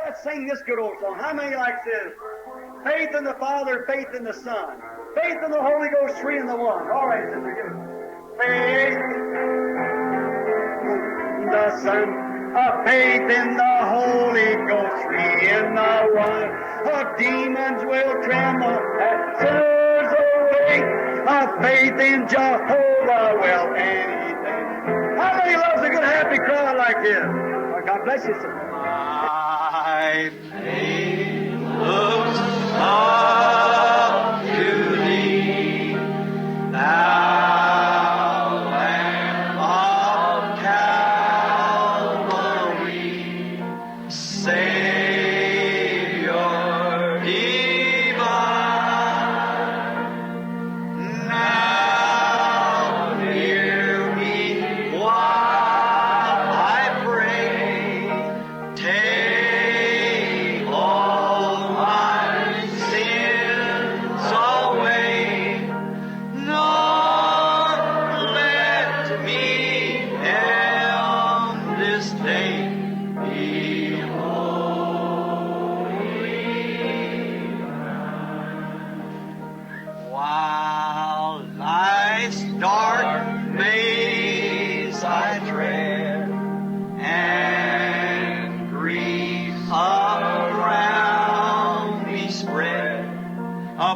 let's sing this good old song. How many likes this? Faith in the Father, faith in the Son. Faith in the Holy Ghost, three in the one. All right, sister, give it. Faith in the Son. Faith in the Holy Ghost, three in the one. Demons will tremble and sinners awake. Faith in Jehovah will anything. How many loves a good happy crowd like this? Oh, God bless you, sir. My faith looks up to thee, thou Lamb of Calvary, Savior divine. Now hear me while I pray. Take all my sins away, nor let me on this day be holy. While life's dark maze I tread, and grief around me spread,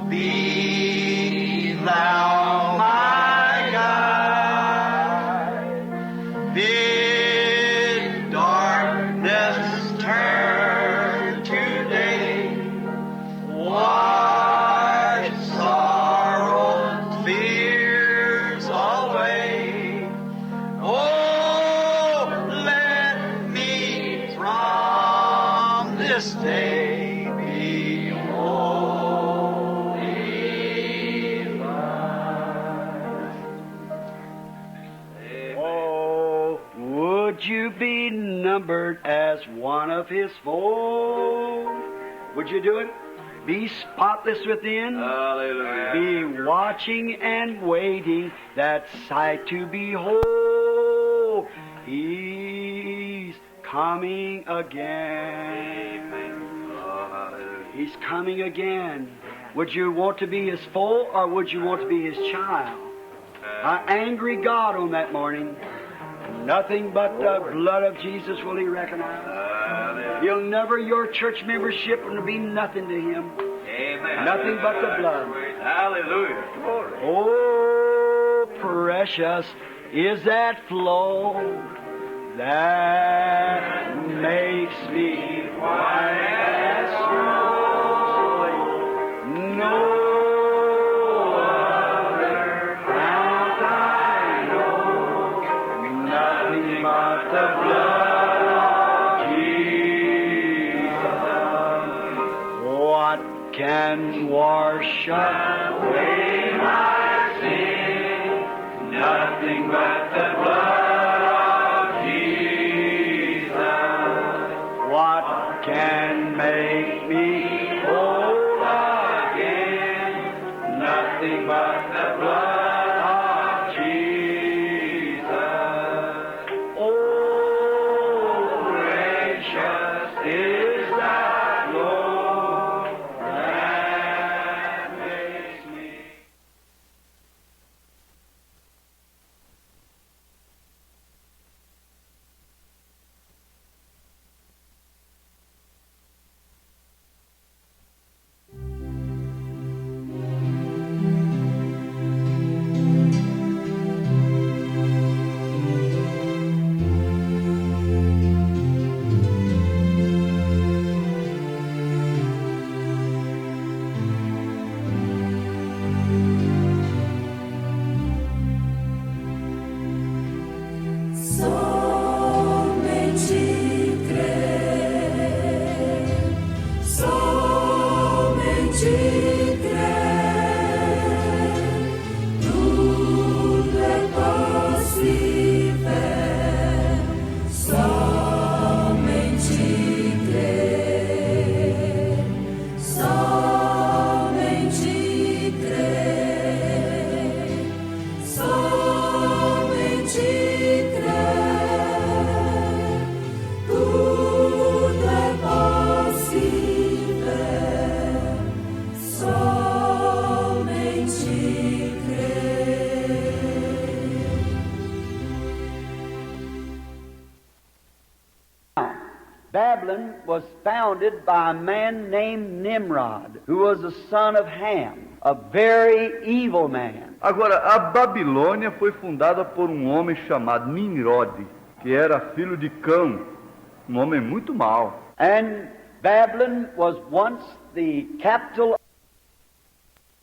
be thou my guide. Bid darkness turn to day, wash sorrow, fears away. Oh, let me from this day be holy. Oh, would you be numbered as one of his fold? Would you do it? Be spotless within. Hallelujah. Be watching and waiting that sight to behold. He's coming again. He's coming again. Would you want to be his foe or would you want to be his child? Our angry God on that morning, nothing but the blood of Jesus will he recognize. He'll never, your church membership will be nothing to him. Amen. Nothing but the blood. Hallelujah. Oh, precious is that flow that makes me white as snow. No other fount I know, nothing but the blood of Jesus. What can wash away my sin? Nothing but the blood of Jesus. What can make me whole again? Nothing but the blood of Jesus. Oh, precious is that Lord that makes me. Babylon was founded by a man named Nimrod, who was the son of Ham, a very evil man. Agora, a Babilônia foi fundada por um homem chamado Nimrod, que era filho de Cão, um homem muito mau. And Babylon was once the capital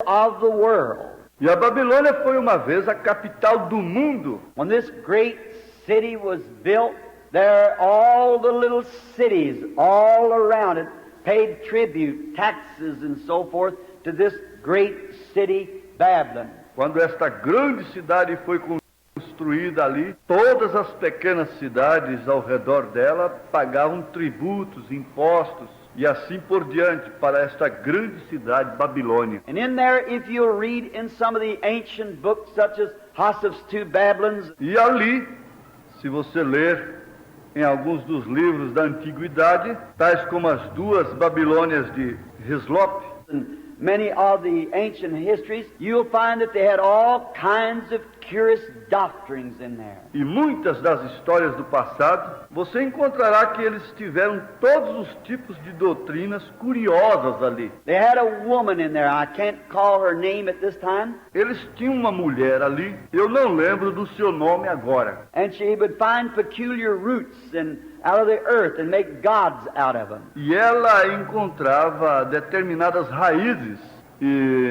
of the world. E a Babilônia foi uma vez a capital do mundo. When this great city was built, there all the little cities all around it paid tribute, taxes and so forth to this great city, Babylon. Quando esta grande cidade foi construída ali, todas as pequenas cidades ao redor dela pagavam tributos, impostos e assim por diante para esta grande cidade Babilônia. And in there, if you'll read in some of the ancient books such as Joseph's Two Babylons, E ali, se você ler em alguns dos livros da antiguidade, tais como as duas Babilônias de Hislop, and many of the ancient histories, you'll find that they had all kinds of curious doctrines in there. e muitas das histórias do passado, você encontrará que eles tiveram todos os tipos de doutrinas curiosas ali. They had a woman in there, I can't call her name at this time, Eles tinham uma mulher ali, eu não lembro do seu nome agora, and she would find peculiar roots out of the earth and make gods out of them. e ela encontrava determinadas raízes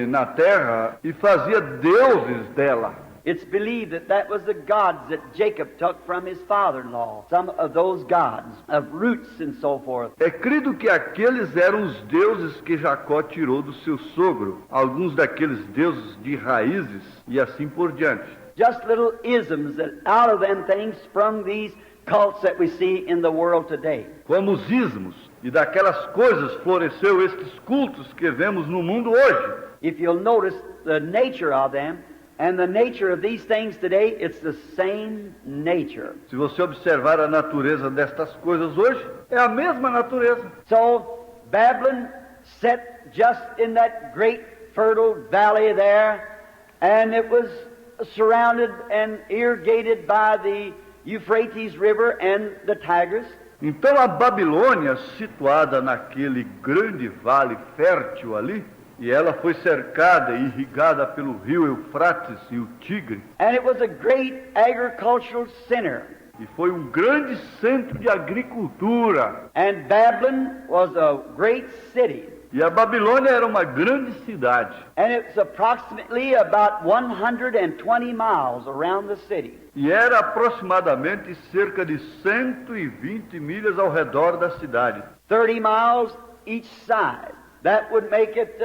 na terra e fazia deuses dela. It's believed that that was the gods that Jacob took from his father-in-law, some of those gods, of roots and so forth. É crido que aqueles eram os deuses que Jacó tirou do seu sogro, alguns daqueles deuses de raízes e assim por diante. Just little isms that out of them things sprung these cults that we see in the world today. Como os ismos, e daquelas coisas floresceu estes cultos que vemos no mundo hoje. If you'll notice the nature of them, and the nature of these things today, it's the same nature. Se você observar a natureza destas coisas hoje, é a mesma natureza. So Babylon sat just in that great fertile valley there, and it was surrounded and irrigated by the Euphrates River and the Tigris. Então a Babilônia, situada naquele grande vale fértil ali, e ela foi cercada e irrigada pelo rio Eufrates e o Tigre, And it was a great agricultural center. e foi um grande centro de agricultura. And Babylon was a great city. E a Babilônia era uma grande cidade. And it's approximately about 120 miles around the city. E era aproximadamente cerca de 120 milhas ao redor da cidade. 30 miles each side. That would make it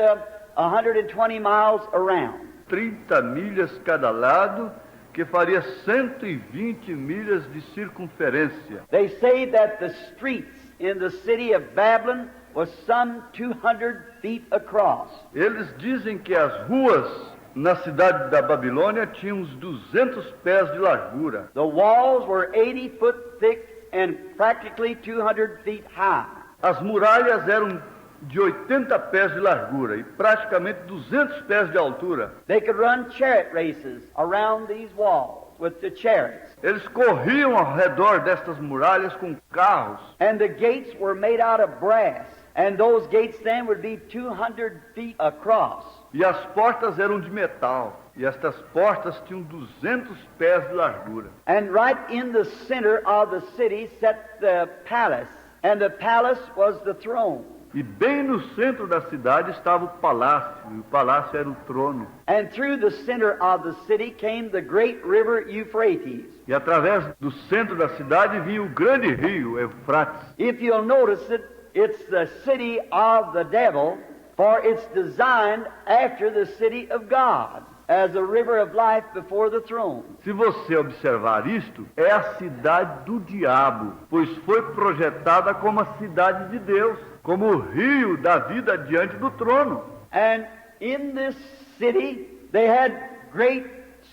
120 miles around. 30 milhas cada lado, que faria 120 milhas de circunferência. They say that the streets in the city of Babylon was some 200 feet across. Eles dizem que as ruas na cidade da Babilônia tinham uns 200 pés de largura. The walls were 80 foot thick and practically 200 feet high. As muralhas eram de 80 pés de largura e praticamente 200 pés de altura. They could run chariot races around these walls with the chariots. Eles corriam ao redor destas muralhas com carros. And the gates were made out of brass. And those gates then would be 200 feet across. E as portas eram de metal. E estas portas tinham 200 pés de largura. And right in the center of the city sat the palace. And the palace was the throne. E bem no centro da cidade estava o palácio. E o palácio era o trono. And through the center of the city came the great river Euphrates. E através do centro da cidade vinha o grande rio Eufrates. If you'll notice it, it's the city of the devil, for it's designed after the city of God, as a river of life before the throne. Se você observar isto, é a cidade do diabo, pois foi projetada como a cidade de Deus, como o rio da vida diante do trono. And in this city, they had great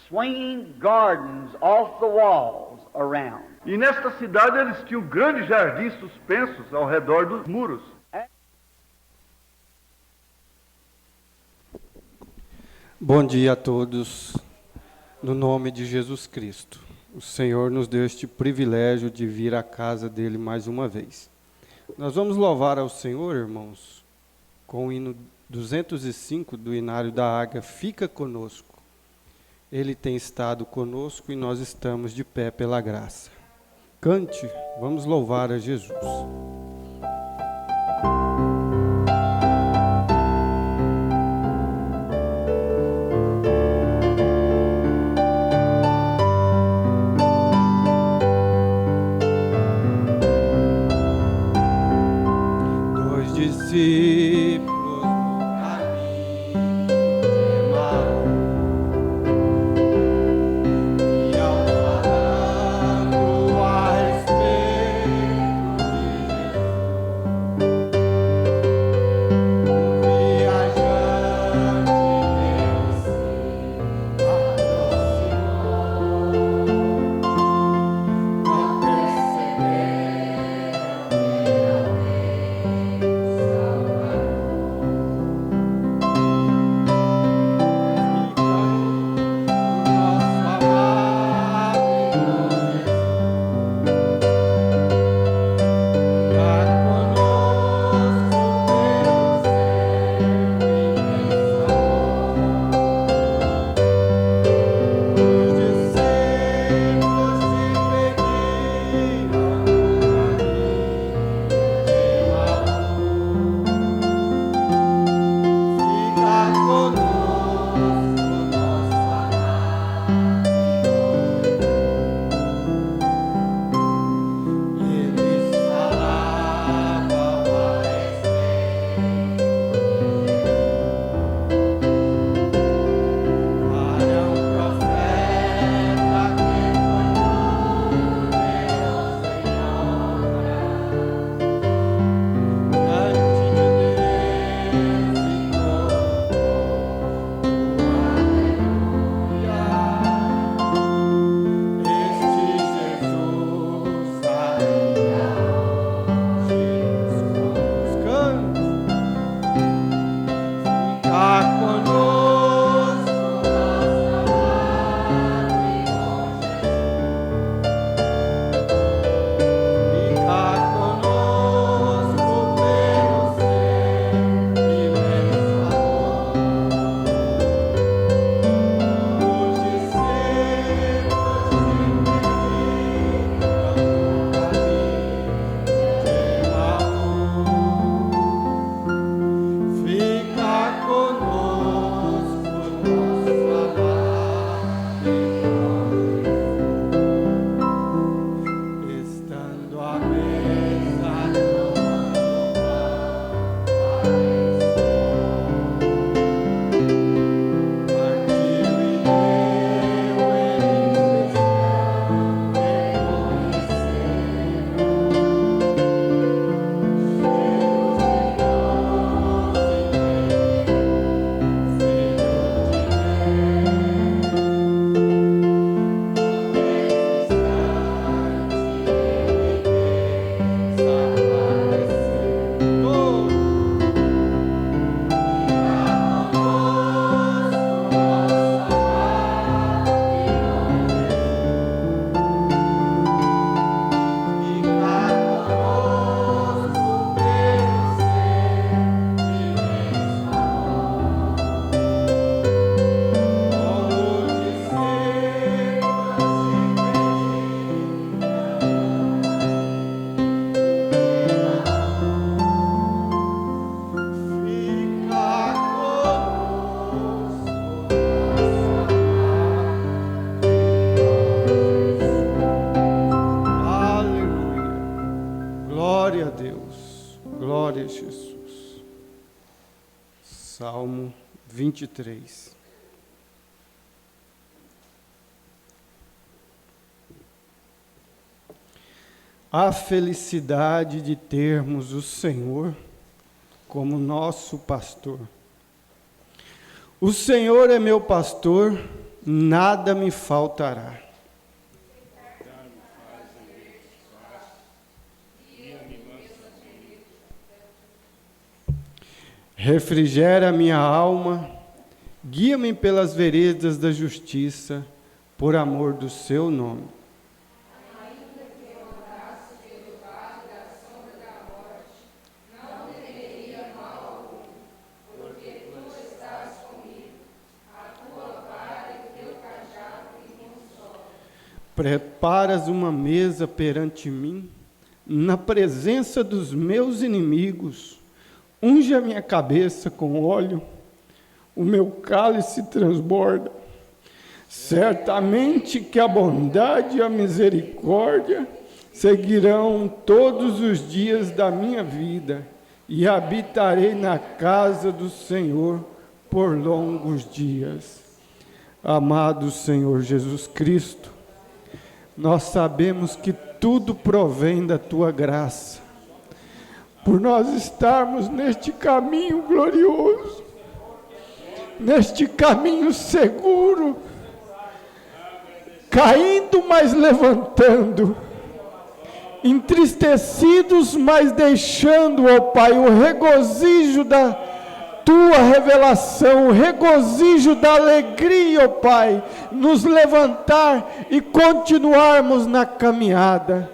swinging gardens off the walls around. E nesta cidade eles tinham grandes jardins suspensos ao redor dos muros. Bom dia a todos, no nome de Jesus Cristo. O Senhor nos deu este privilégio de vir à casa dele mais uma vez. Nós vamos louvar ao Senhor, irmãos, com o hino 205 do Inário da Águia, Fica Conosco. Ele tem estado conosco e nós estamos de pé pela graça. Cante, vamos louvar a Jesus. Discípulos no caminho de Emaús, e ao falando a respeito de Jesus, um viajante dele se aproximou, não Glória a Jesus. Salmo 23. A felicidade de termos o Senhor como nosso pastor. O Senhor é meu pastor, nada me faltará. Refrigera minha alma, guia-me pelas veredas da justiça, por amor do seu nome. Preparas uma mesa perante mim, na presença dos meus inimigos. Unge a minha cabeça com óleo, o meu cálice transborda. Certamente que a bondade e a misericórdia seguirão todos os dias da minha vida, e habitarei na casa do Senhor por longos dias. Amado Senhor Jesus Cristo, nós sabemos que tudo provém da Tua graça, por nós estarmos neste caminho glorioso, neste caminho seguro, caindo, mas levantando, entristecidos, mas deixando, ó Pai, o regozijo da Tua revelação, o regozijo da alegria, ó Pai, nos levantar e continuarmos na caminhada.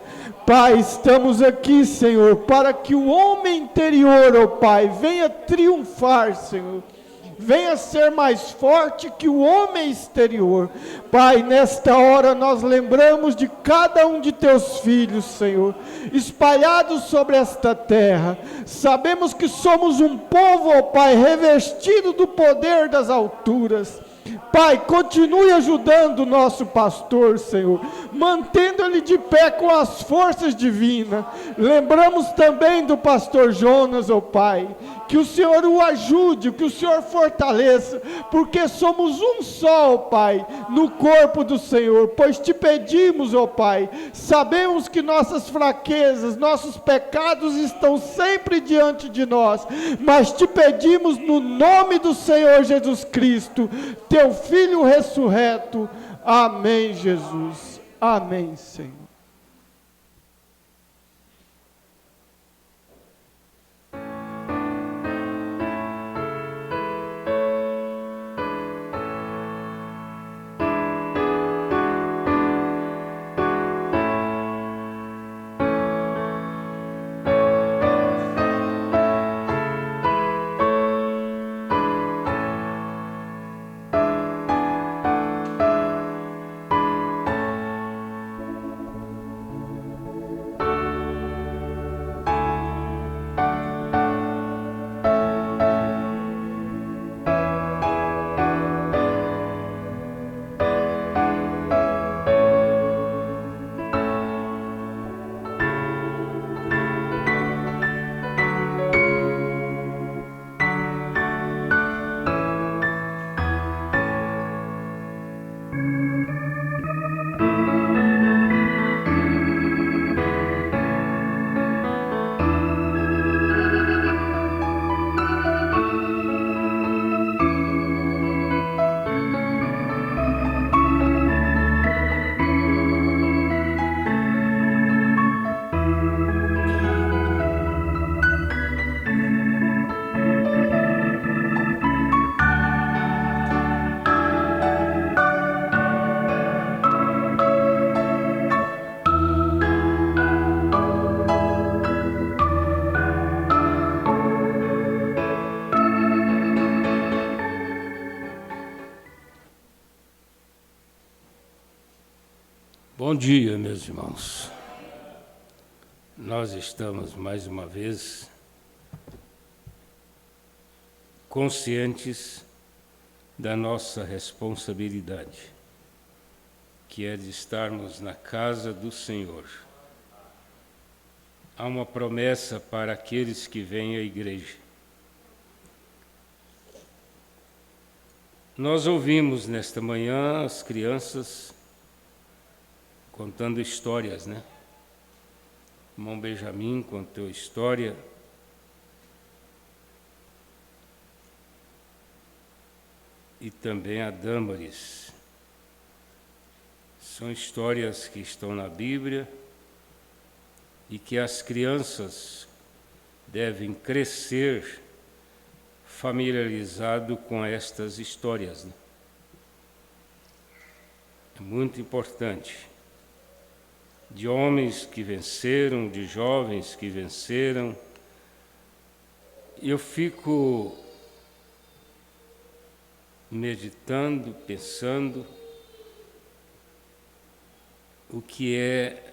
Pai, estamos aqui, Senhor, para que o homem interior, ó Pai, venha triunfar, Senhor. Venha ser mais forte que o homem exterior. Pai, nesta hora nós lembramos de cada um de Teus filhos, Senhor, espalhados sobre esta terra. Sabemos que somos um povo, ó Pai, revestido do poder das alturas. Pai, continue ajudando o nosso pastor, Senhor, mantendo ele de pé com as forças divinas. Lembramos também do pastor Jonas, ó Pai, que o Senhor o ajude, que o Senhor fortaleça, porque somos um só, ó Pai, no corpo do Senhor, pois te pedimos, ó Pai, sabemos que nossas fraquezas, nossos pecados estão sempre diante de nós, mas te pedimos no nome do Senhor Jesus Cristo, Teu Filho ressurreto. Amém, Jesus. Amém, Senhor. Bom dia, meus irmãos. Nós estamos mais uma vez conscientes da nossa responsabilidade, que é de estarmos na casa do Senhor. Há uma promessa para aqueles que vêm à igreja. Nós ouvimos nesta manhã as crianças contando histórias, né? O irmão Benjamin contou história. E também a Dâmaris. São histórias que estão na Bíblia e que as crianças devem crescer familiarizado com estas histórias, né? É muito importante. De homens que venceram, de jovens que venceram. Eu fico meditando, pensando o que é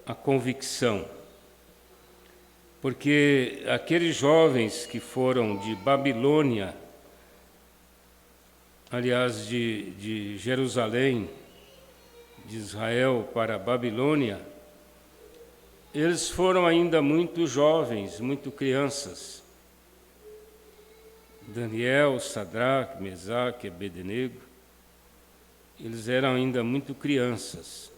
a convicção. Porque aqueles jovens que foram de Babilônia, aliás, de Jerusalém, de Israel para a Babilônia, eles foram ainda muito jovens, muito crianças. Daniel, Sadraque, Mesaque, Abednego, eles eram ainda muito crianças.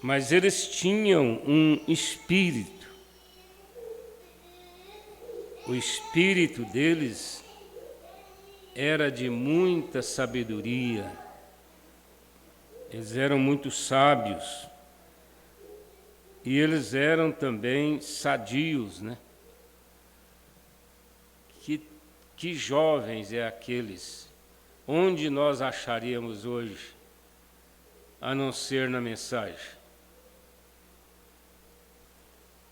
Mas eles tinham um espírito. O espírito deles era de muita sabedoria. Eles eram muito sábios. E eles eram também sadios, né? Que jovens é aqueles? Onde nós acharíamos hoje, a não ser na mensagem?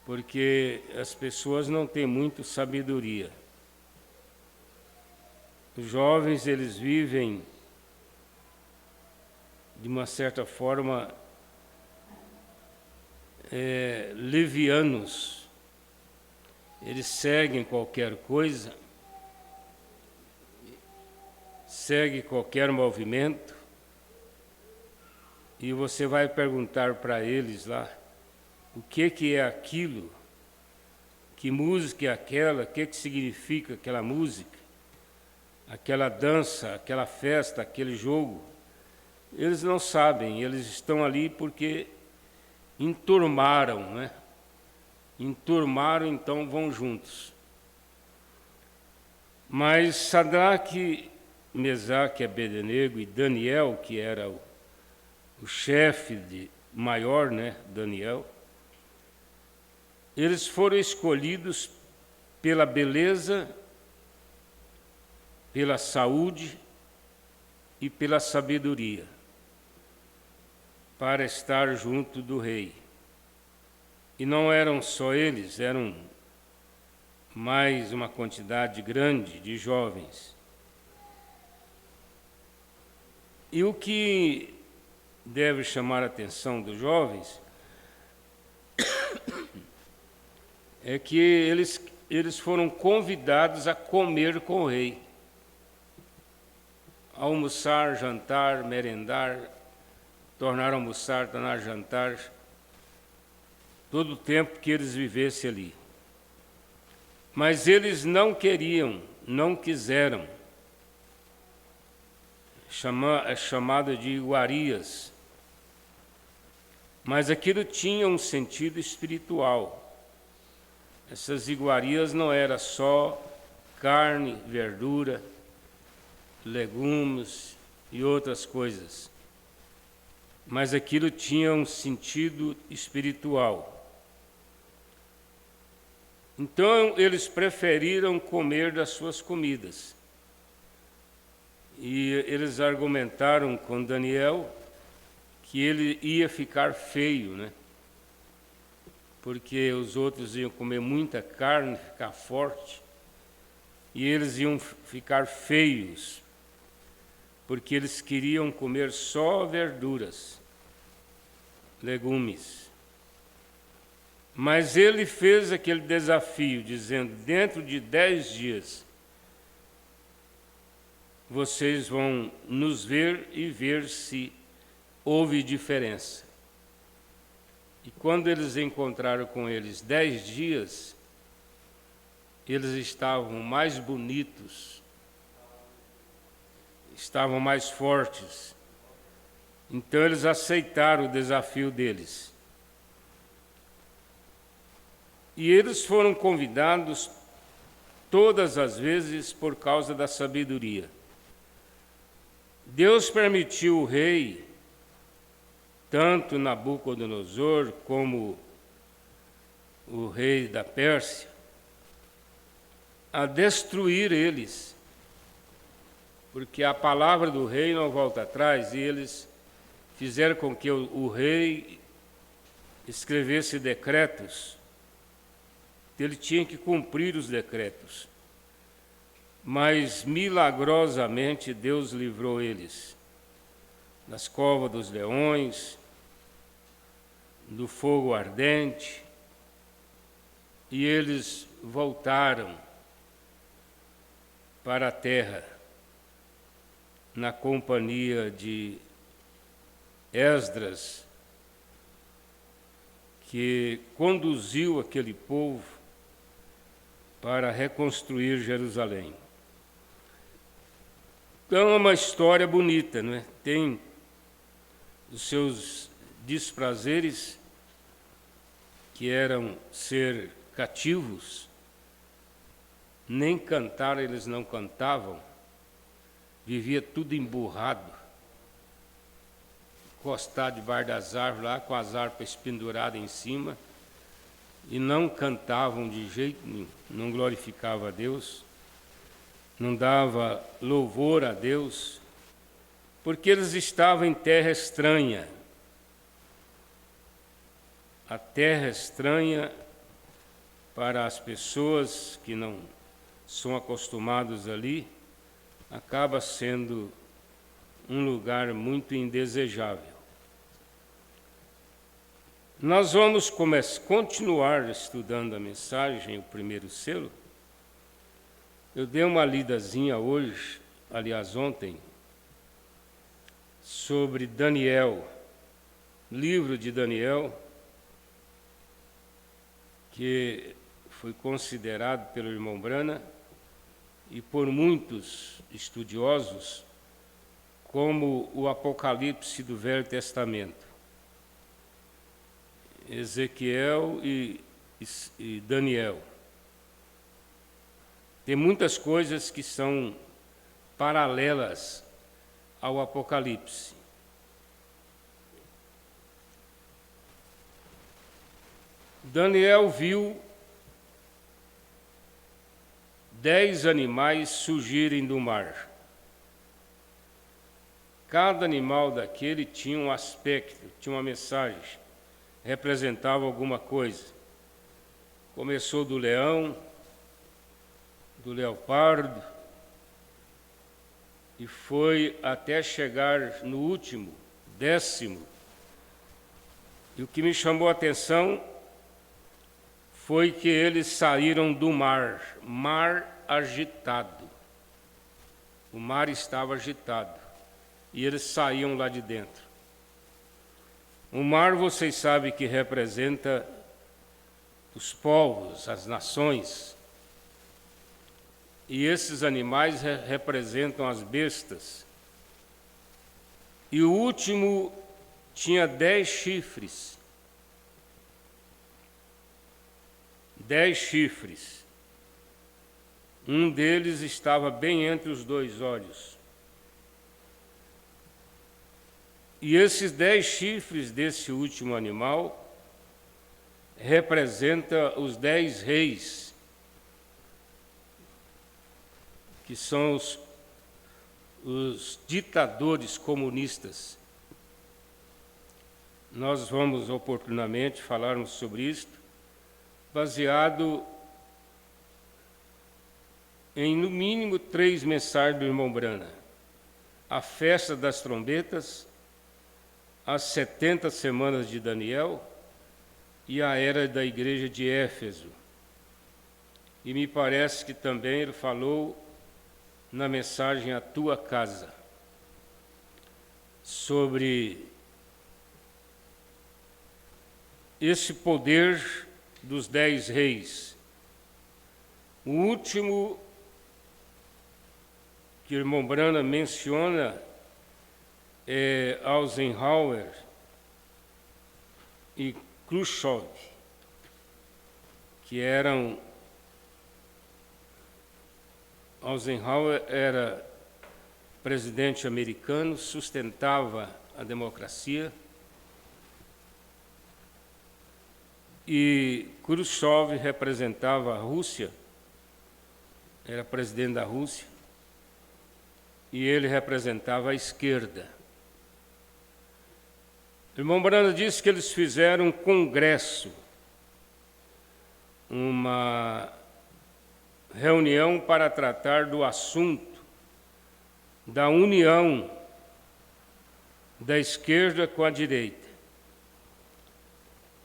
Porque as pessoas não têm muito sabedoria. Os jovens, eles vivem, de uma certa forma, levianos. Eles seguem qualquer coisa, seguem qualquer movimento, e você vai perguntar para eles lá, o que é aquilo? Que música é aquela? O que significa aquela música? Aquela dança, aquela festa, aquele jogo? Eles não sabem, eles estão ali porque enturmaram, né? Enturmaram, então vão juntos. Mas Sadraque, Mesaque, Abednego e Daniel, que era o chefe maior, né? Daniel, eles foram escolhidos pela beleza, pela saúde e pela sabedoria, para estar junto do rei. E não eram só eles, eram mais uma quantidade grande de jovens. E o que deve chamar a atenção dos jovens é que eles foram convidados a comer com o rei. Almoçar, jantar, merendar, tornar a almoçar, tornar a jantar, todo o tempo que eles vivessem ali. Mas eles não queriam, não quiseram. É chamado de iguarias. Mas aquilo tinha um sentido espiritual. Essas iguarias não era só carne, verdura, legumes e outras coisas, mas aquilo tinha um sentido espiritual. Então eles preferiram comer das suas comidas. E eles argumentaram com Daniel que ele ia ficar feio, né? Porque os outros iam comer muita carne, ficar forte, e eles iam ficar feios, porque eles queriam comer só verduras, legumes. Mas ele fez aquele desafio, dizendo, dentro de 10 dias, vocês vão nos ver e ver se houve diferença. E quando eles encontraram com eles 10 dias, eles estavam mais bonitos, estavam mais fortes. Então eles aceitaram o desafio deles. E eles foram convidados todas as vezes por causa da sabedoria. Deus permitiu o rei, tanto Nabucodonosor como o rei da Pérsia, a destruir eles, porque a palavra do rei não volta atrás, e eles fizeram com que o rei escrevesse decretos. Ele tinha que cumprir os decretos. Mas, milagrosamente, Deus livrou eles. das covas dos leões, do fogo ardente, e eles voltaram para a terra na companhia de Esdras, que conduziu aquele povo para reconstruir Jerusalém. Então é uma história bonita, não é? Tem os seus desprazeres, que eram ser cativos, nem cantar eles não cantavam, vivia tudo emburrado, encostado debaixo das árvores lá, com as harpas penduradas em cima, e não cantavam de jeito nenhum, não glorificava a Deus, não dava louvor a Deus, porque eles estavam em terra estranha. A terra estranha para as pessoas que não são acostumados ali, acaba sendo um lugar muito indesejável. Nós vamos continuar estudando a mensagem, o primeiro selo. Eu dei uma lidazinha hoje, aliás ontem, sobre Daniel, livro de Daniel, que foi considerado pelo irmão Brana e por muitos estudiosos como o Apocalipse do Velho Testamento. Ezequiel e Daniel. Tem muitas coisas que são paralelas ao Apocalipse. Daniel viu 10 animais surgirem do mar. Cada animal daquele tinha um aspecto, tinha uma mensagem, representava alguma coisa. Começou do leão, do leopardo, e foi até chegar no último, 10º. E o que me chamou a atenção foi que eles saíram do mar, mar agitado. O mar estava agitado e eles saíam lá de dentro. O mar, vocês sabem que representa os povos, as nações. E esses animais representam as bestas. E o último tinha 10 chifres. 10 chifres. Um deles estava bem entre os 2 olhos. E esses 10 chifres desse último animal representa os 10 reis, que são os ditadores comunistas. Nós vamos oportunamente falarmos sobre isto, baseado em, no mínimo, 3 mensagens do irmão Brana. A festa das trombetas, as 70 semanas de Daniel e a era da igreja de Éfeso. E me parece que também ele falou na mensagem A Tua Casa, sobre esse poder dos 10 reis. O último que o irmão Brana menciona é Eisenhower e Khrushchev, que eram... Eisenhower era presidente americano, sustentava a democracia, e Khrushchev representava a Rússia, era presidente da Rússia, e ele representava a esquerda. O irmão Brana disse que eles fizeram um congresso, uma reunião para tratar do assunto da união da esquerda com a direita.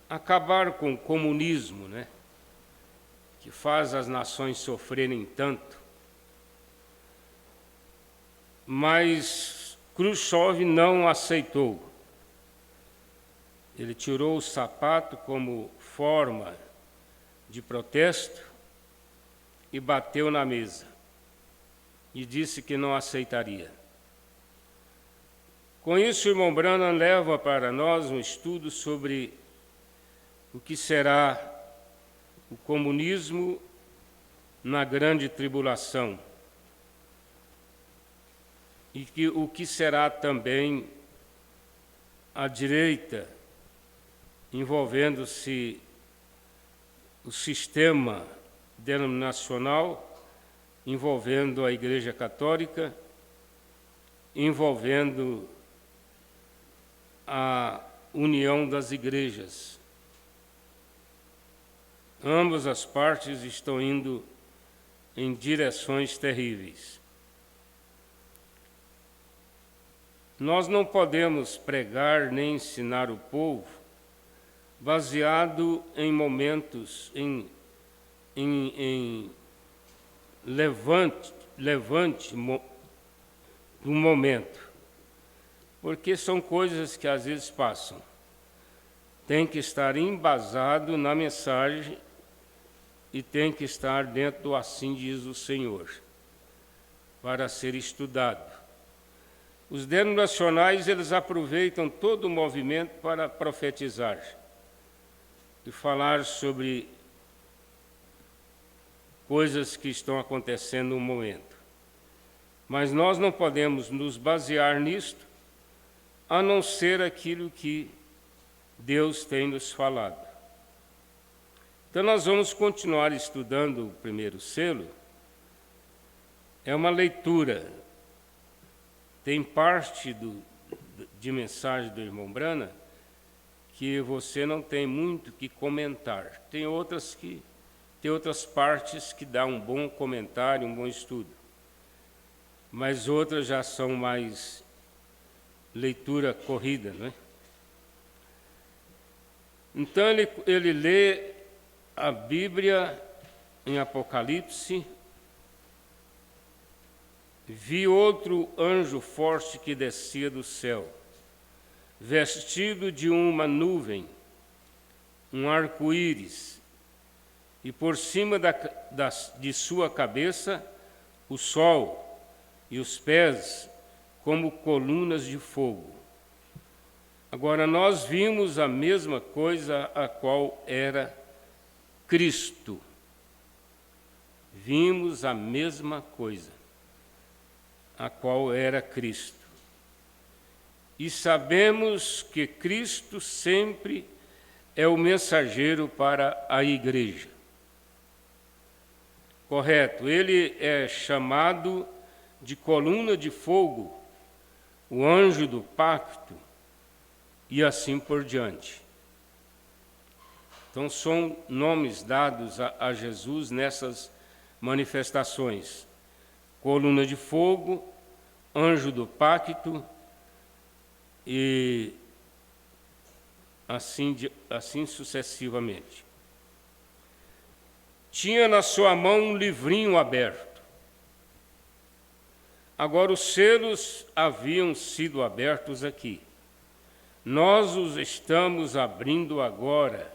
Acabar com o comunismo, né? Que faz as nações sofrerem tanto. Mas Khrushchev não aceitou. Ele tirou o sapato como forma de protesto e bateu na mesa. E disse que não aceitaria. Com isso, o irmão Branham leva para nós um estudo sobre o que será o comunismo na grande tribulação e o que será também a direita, envolvendo-se o sistema denominacional, envolvendo a Igreja Católica, envolvendo a união das igrejas. Ambas as partes estão indo em direções terríveis. Nós não podemos pregar nem ensinar o povo baseado em momentos, em levante do momento, porque são coisas que às vezes passam. Tem que estar embasado na mensagem e tem que estar dentro do assim diz o Senhor, para ser estudado. Os denominacionais, eles aproveitam todo o movimento para profetizar e falar sobre coisas que estão acontecendo no momento. Mas nós não podemos nos basear nisto, a não ser aquilo que Deus tem nos falado. Então nós vamos continuar estudando o primeiro selo. É uma leitura. Tem parte de mensagem do irmão Branham que você não tem muito que comentar. Tem outras partes que dá um bom comentário, um bom estudo. Mas outras já são mais leitura corrida, não é? Então ele lê a Bíblia em Apocalipse. Vi outro anjo forte que descia do céu, vestido de uma nuvem, um arco-íris, e por cima de sua cabeça o sol e os pés como colunas de fogo. Agora, nós vimos a mesma coisa a qual era Cristo. Vimos a mesma coisa a qual era Cristo. E sabemos que Cristo sempre é o mensageiro para a igreja. Correto, ele é chamado de coluna de fogo, o anjo do pacto, e assim por diante. Então, são nomes dados a Jesus nessas manifestações. Coluna de fogo, anjo do pacto, e assim sucessivamente. Tinha na sua mão um livrinho aberto. Agora, os selos haviam sido abertos aqui. Nós os estamos abrindo agora,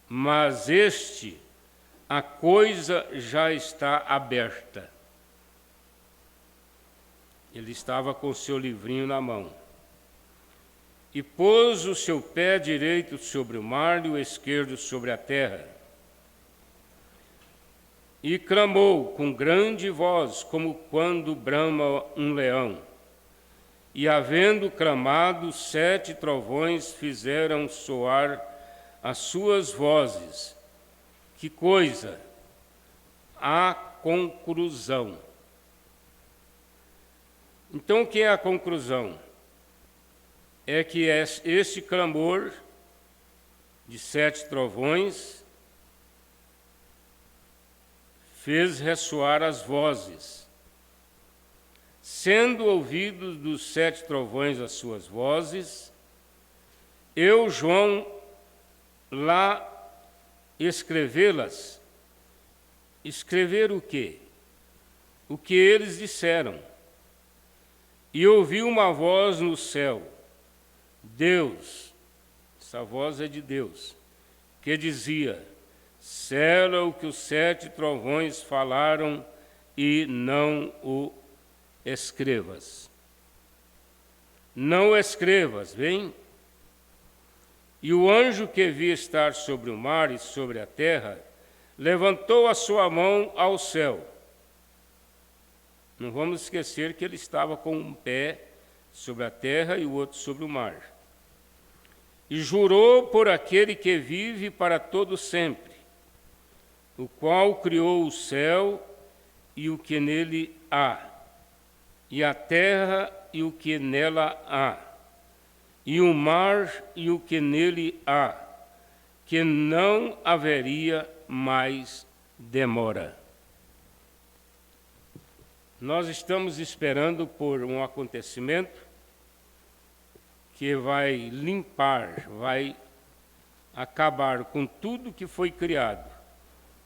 mas a coisa já está aberta. Ele estava com o seu livrinho na mão. E pôs o seu pé direito sobre o mar e o esquerdo sobre a terra. E clamou com grande voz, como quando brama um leão. E, havendo clamado, 7 trovões fizeram soar as suas vozes. Que coisa! A conclusão. Então, o que é a conclusão? É que este clamor de 7 trovões fez ressoar as vozes. sendo ouvidos dos 7 trovões as suas vozes, eu, João, lá escrevê-las. Escrever o quê? O que eles disseram. E ouvi uma voz no céu, Deus, essa voz é de Deus, que dizia: sela o que os 7 trovões falaram e não o escrevas. Não o escrevas, bem? E o anjo que vi estar sobre o mar e sobre a terra levantou a sua mão ao céu. Não vamos esquecer que ele estava com um pé sobre a terra e o outro sobre o mar. E jurou por aquele que vive para todo sempre, o qual criou o céu e o que nele há, e a terra e o que nela há, e o mar e o que nele há, que não haveria mais demora. Nós estamos esperando por um acontecimento que vai limpar, vai acabar com tudo que foi criado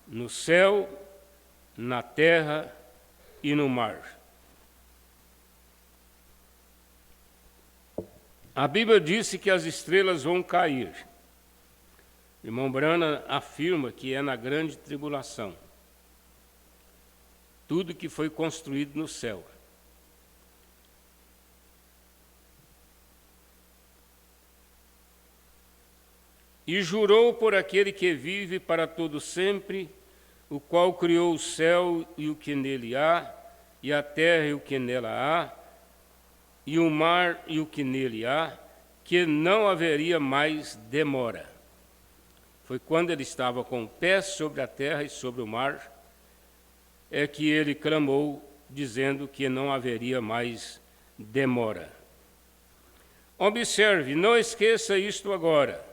no céu, na terra e no mar. A Bíblia disse que as estrelas vão cair. Irmão Brana afirma que é na grande tribulação. Tudo que foi construído no céu. E jurou por aquele que vive para todo sempre, o qual criou o céu e o que nele há, e a terra e o que nela há, e o mar e o que nele há, que não haveria mais demora. Foi quando ele estava com o pé sobre a terra e sobre o mar, é que ele clamou, dizendo que não haveria mais demora. Observe, não esqueça isto agora,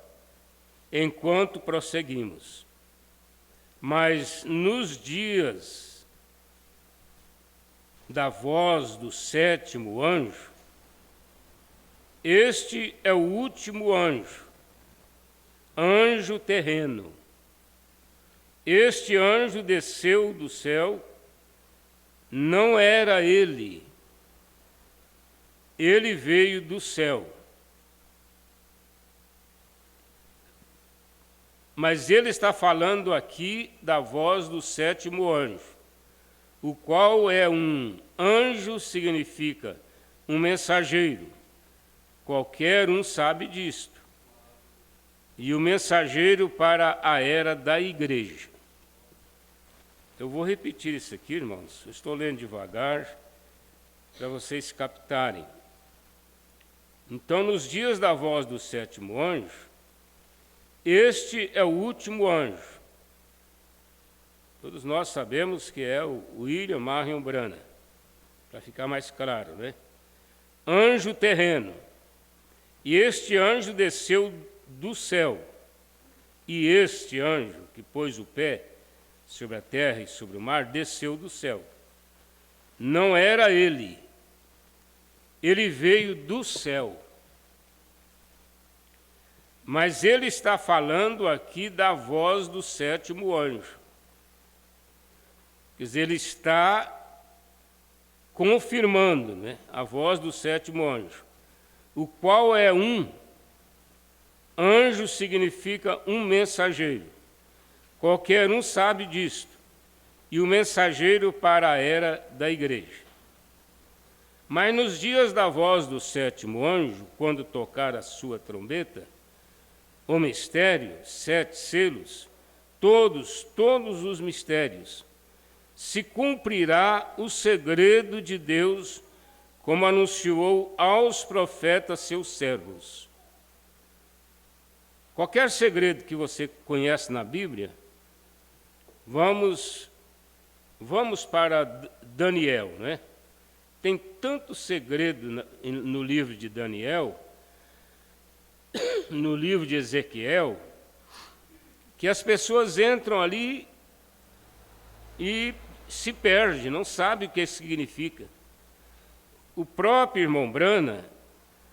enquanto prosseguimos. Mas nos dias da voz do 7º anjo, este é o último anjo, anjo terreno. Este anjo desceu do céu, não era ele veio do céu. Mas ele está falando aqui da voz do 7º anjo, o qual é um anjo, significa um mensageiro. Qualquer um sabe disto. E o mensageiro para a era da igreja. Eu vou repetir isso aqui, irmãos. Eu estou lendo devagar, para vocês captarem. Então, nos dias da voz do 7º anjo, este é o último anjo. Todos nós sabemos que é o William Marion Branham, para ficar mais claro, né? Anjo terreno. E este anjo desceu do céu. E este anjo, que pôs o pé sobre a terra e sobre o mar, desceu do céu. Não era ele. Ele veio do céu. Mas ele está falando aqui da voz do 7º anjo. Quer dizer, ele está confirmando, né, a voz do 7º anjo, o qual é um anjo, significa um mensageiro. Qualquer um sabe disto. E o mensageiro para a era da igreja. Mas nos dias da voz do 7º anjo, quando tocar a sua trombeta, o mistério, 7 selos, todos os mistérios, se cumprirá o segredo de Deus, como anunciou aos profetas seus servos. Qualquer segredo que você conhece na Bíblia, vamos para Daniel, né? Tem tanto segredo no livro de Daniel, no livro de Ezequiel, que as pessoas entram ali e se perdem, não sabem o que significa. O próprio irmão Brana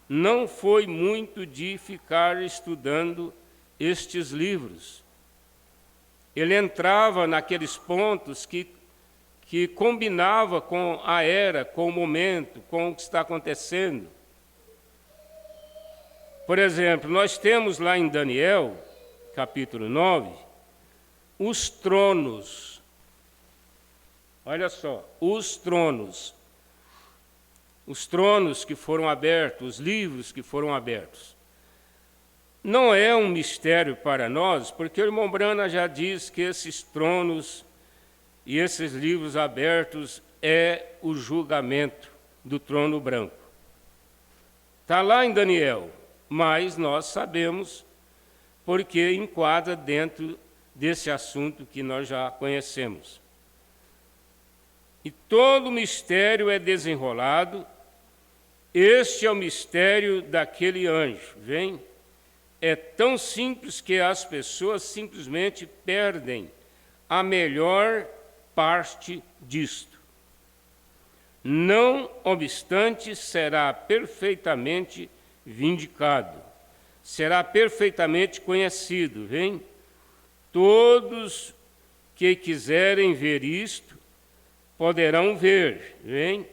não foi muito de ficar estudando estes livros. Ele entrava naqueles pontos que combinava com a era, com o momento, com o que está acontecendo. Por exemplo, nós temos lá em Daniel, capítulo 9, os tronos. Olha só, os tronos. Os tronos que foram abertos, os livros que foram abertos. Não é um mistério para nós, porque o irmão Brana já diz que esses tronos e esses livros abertos é o julgamento do trono branco. Está lá em Daniel, mas nós sabemos porque enquadra dentro desse assunto que nós já conhecemos. E todo mistério é desenrolado. Este é o mistério daquele anjo, vem? É tão simples que as pessoas simplesmente perdem a melhor parte disto. Não obstante, será perfeitamente vindicado, será perfeitamente conhecido, vem? Todos que quiserem ver isto, poderão ver, vem?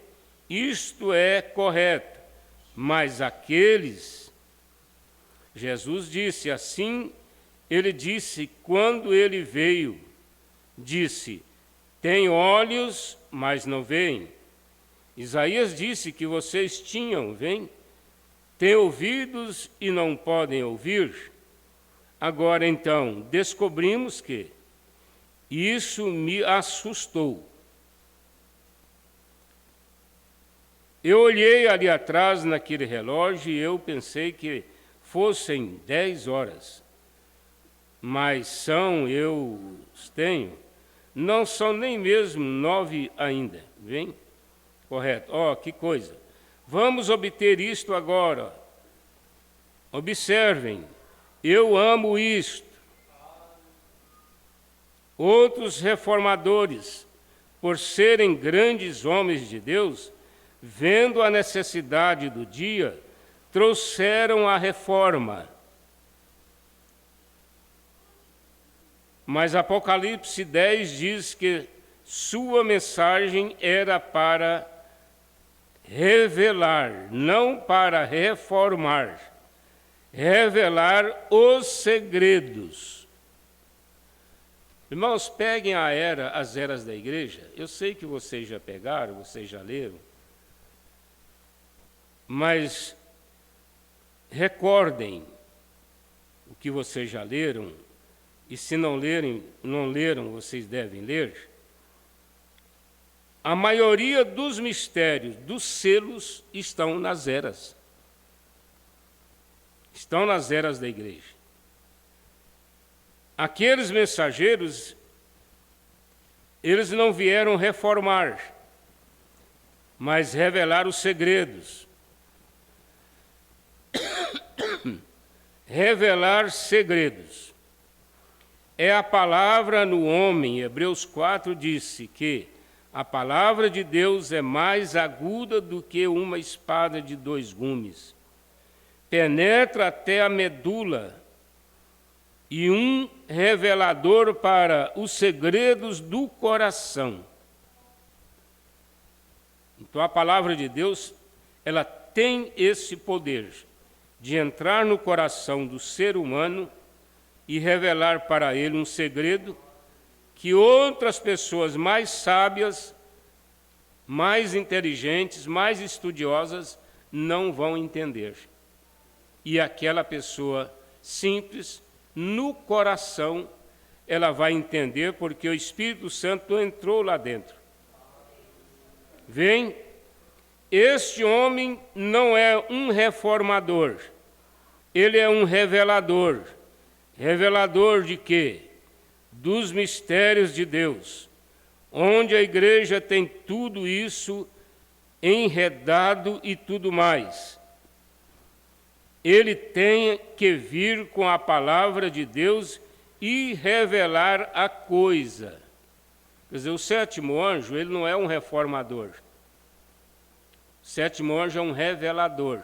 Isto é correto, mas aqueles, Jesus disse assim, ele disse quando ele veio, disse, tem olhos, mas não veem. Isaías disse que vocês tinham, vem? Têm ouvidos e não podem ouvir. Agora então, descobrimos que isso me assustou. Eu olhei ali atrás naquele relógio e eu pensei que fossem 10 horas. Mas eu os tenho, não são nem mesmo 9 ainda, vem? Correto. Que coisa. Vamos obter isto agora. Observem, eu amo isto. Outros reformadores, por serem grandes homens de Deus, vendo a necessidade do dia, trouxeram a reforma. Mas Apocalipse 10 diz que sua mensagem era para revelar, não para reformar, revelar os segredos. Irmãos, peguem as eras da igreja. Eu sei que vocês já pegaram, vocês já leram, mas recordem o que vocês já leram, e se não leram, vocês devem ler. A maioria dos mistérios, dos selos, estão nas eras. Estão nas eras da igreja. Aqueles mensageiros, eles não vieram reformar, mas revelar os segredos. Revelar segredos. É a palavra no homem. Hebreus 4 disse que a palavra de Deus é mais aguda do que uma espada de 2 gumes. Penetra até a medula e um revelador para os segredos do coração. Então a palavra de Deus, ela tem esse poder de entrar no coração do ser humano e revelar para ele um segredo que outras pessoas mais sábias, mais inteligentes, mais estudiosas não vão entender. E aquela pessoa simples, no coração, ela vai entender porque o Espírito Santo entrou lá dentro. Vem, este homem não é um reformador, ele é um revelador. Revelador de quê? Dos mistérios de Deus, onde a igreja tem tudo isso enredado e tudo mais. Ele tem que vir com a palavra de Deus e revelar a coisa. Quer dizer, o 7º anjo, ele não é um reformador. O sétimo anjo é um revelador.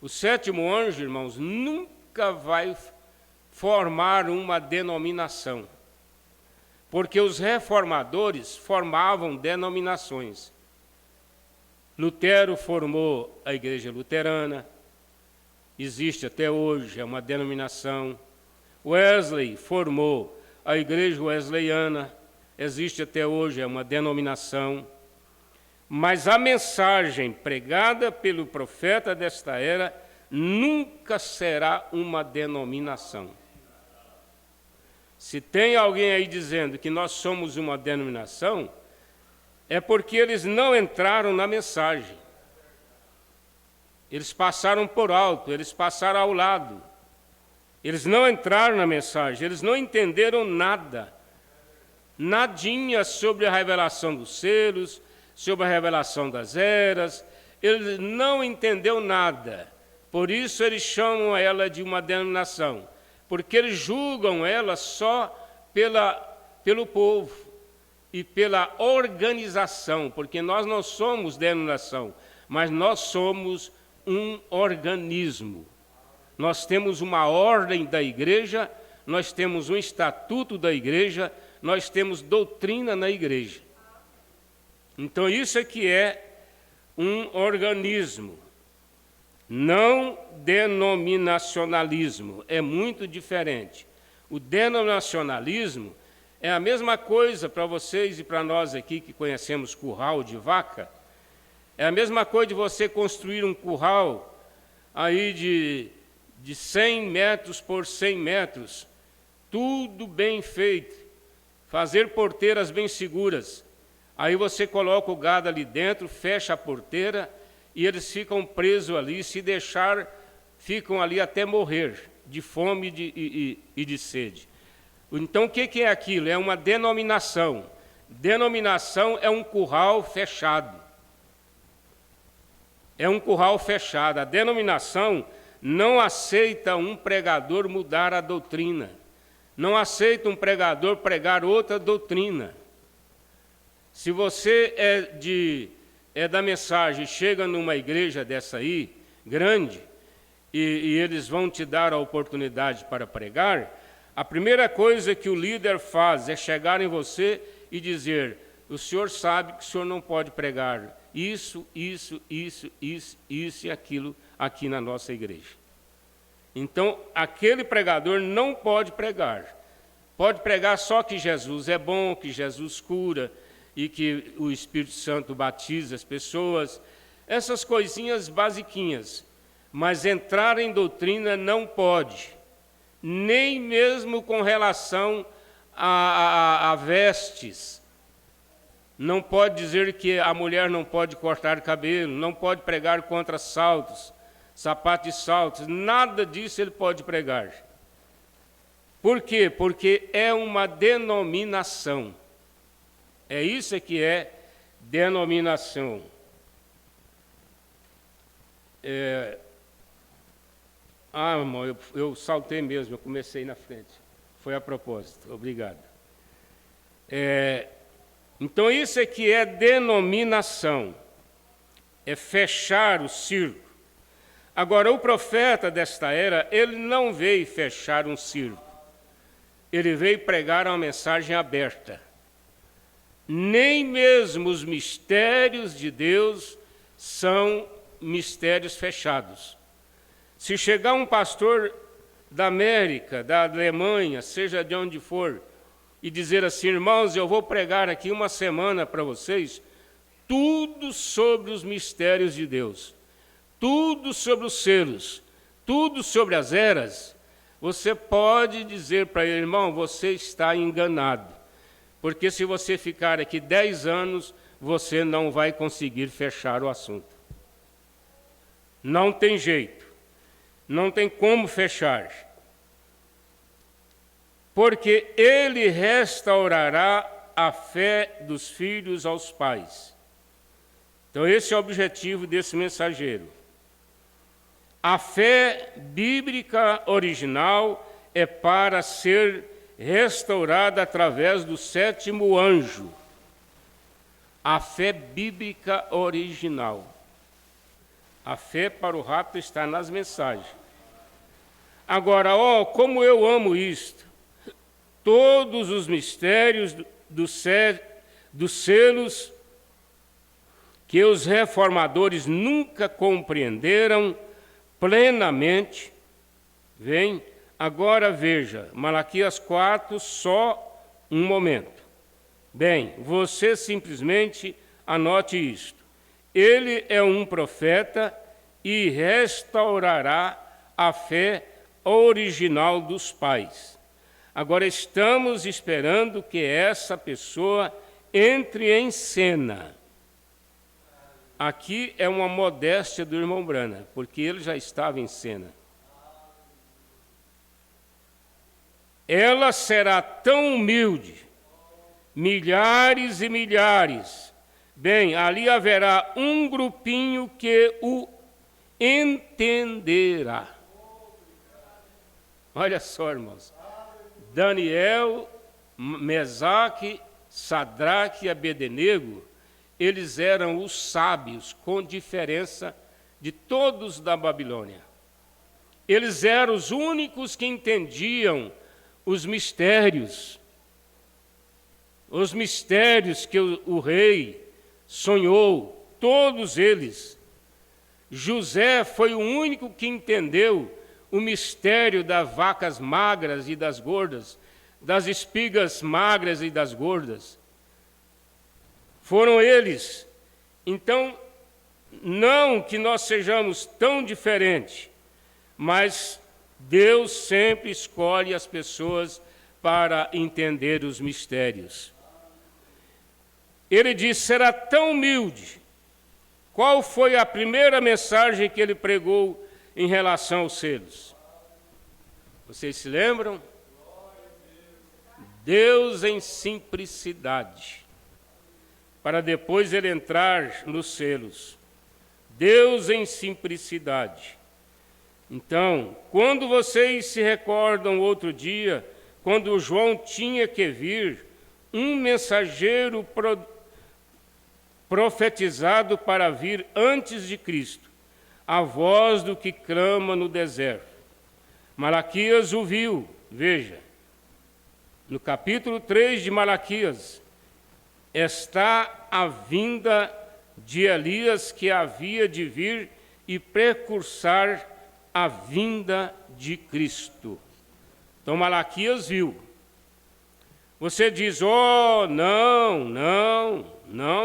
O sétimo anjo, irmãos, nunca vai formar uma denominação, porque os reformadores formavam denominações. Lutero formou a Igreja Luterana, existe até hoje, é uma denominação. Wesley formou a Igreja Wesleyana, existe até hoje, é uma denominação. Mas a mensagem pregada pelo profeta desta era nunca será uma denominação. Se tem alguém aí dizendo que nós somos uma denominação, é porque eles não entraram na mensagem. Eles passaram por alto, eles passaram ao lado. Eles não entraram na mensagem, eles não entenderam nada. Nadinha sobre a revelação dos selos, sobre a revelação das eras. Eles não entenderam nada. Por isso eles chamam ela de uma denominação, porque eles julgam ela só pelo povo e pela organização, porque nós não somos denominação, mas nós somos um organismo. Nós temos uma ordem da igreja, nós temos um estatuto da igreja, nós temos doutrina na igreja. Então isso é que é um organismo, não denominacionalismo, é muito diferente. O denominacionalismo é a mesma coisa para vocês e para nós aqui que conhecemos curral de vaca, é a mesma coisa de você construir um curral aí de 100 metros por 100 metros, tudo bem feito, fazer porteiras bem seguras. Aí você coloca o gado ali dentro, fecha a porteira e eles ficam presos ali, se deixar, ficam ali até morrer de fome e de sede. Então, o que é aquilo? É uma denominação. Denominação é um curral fechado. É um curral fechado. A denominação não aceita um pregador mudar a doutrina. Não aceita um pregador pregar outra doutrina. Se você é da mensagem, chega numa igreja dessa aí, grande, e eles vão te dar a oportunidade para pregar, a primeira coisa que o líder faz é chegar em você e dizer: o senhor sabe que o senhor não pode pregar isso e aquilo aqui na nossa igreja. Então, aquele pregador não pode pregar. Pode pregar só que Jesus é bom, que Jesus cura, e que o Espírito Santo batiza as pessoas, essas coisinhas basiquinhas. Mas entrar em doutrina não pode, nem mesmo com relação a vestes. Não pode dizer que a mulher não pode cortar cabelo, não pode pregar contra saltos, sapatos e saltos, nada disso ele pode pregar. Por quê? Porque é uma denominação. É isso que é denominação. Irmão, eu saltei mesmo, eu comecei na frente. Foi a propósito, obrigado. Então, isso é que é denominação. É fechar o círculo. Agora, o profeta desta era, ele não veio fechar um círculo. Ele veio pregar uma mensagem aberta. Nem mesmo os mistérios de Deus são mistérios fechados. Se chegar um pastor da América, da Alemanha, seja de onde for, e dizer assim: irmãos, eu vou pregar aqui uma semana para vocês, tudo sobre os mistérios de Deus, tudo sobre os selos, tudo sobre as eras, você pode dizer para ele: irmão, você está enganado. Porque se você ficar aqui 10 anos, você não vai conseguir fechar o assunto. Não tem jeito. Não tem como fechar. Porque ele restaurará a fé dos filhos aos pais. Então esse é o objetivo desse mensageiro. A fé bíblica original é para ser restaurada através do sétimo anjo. A fé bíblica original. A fé para o rapto está nas mensagens. Agora, como eu amo isto. Todos os mistérios dos selos que os reformadores nunca compreenderam plenamente. Vem, agora veja, Malaquias 4, só um momento. Bem, você simplesmente anote isto. Ele é um profeta e restaurará a fé original dos pais. Agora estamos esperando que essa pessoa entre em cena. Aqui é uma modéstia do irmão Branham, porque ele já estava em cena. Ela será tão humilde, milhares e milhares. Bem, ali haverá um grupinho que o entenderá. Olha só, irmãos. Daniel, Mesaque, Sadraque e Abednego, eles eram os sábios, com diferença de todos da Babilônia. Eles eram os únicos que entendiam os mistérios que o rei sonhou, todos eles. José foi o único que entendeu o mistério das vacas magras e das gordas, das espigas magras e das gordas. Foram eles. Então, não que nós sejamos tão diferentes, mas Deus sempre escolhe as pessoas para entender os mistérios. Ele disse, será tão humilde. Qual foi a primeira mensagem que ele pregou em relação aos selos? Vocês se lembram? Deus em simplicidade, para depois ele entrar nos selos. Deus em simplicidade. Então, quando vocês se recordam outro dia, quando João tinha que vir, um mensageiro profetizado para vir antes de Cristo, a voz do que clama no deserto. Malaquias o viu, veja, no capítulo 3 de Malaquias, está a vinda de Elias que havia de vir e precursar a vinda de Cristo. Então Malaquias viu. Você diz, não,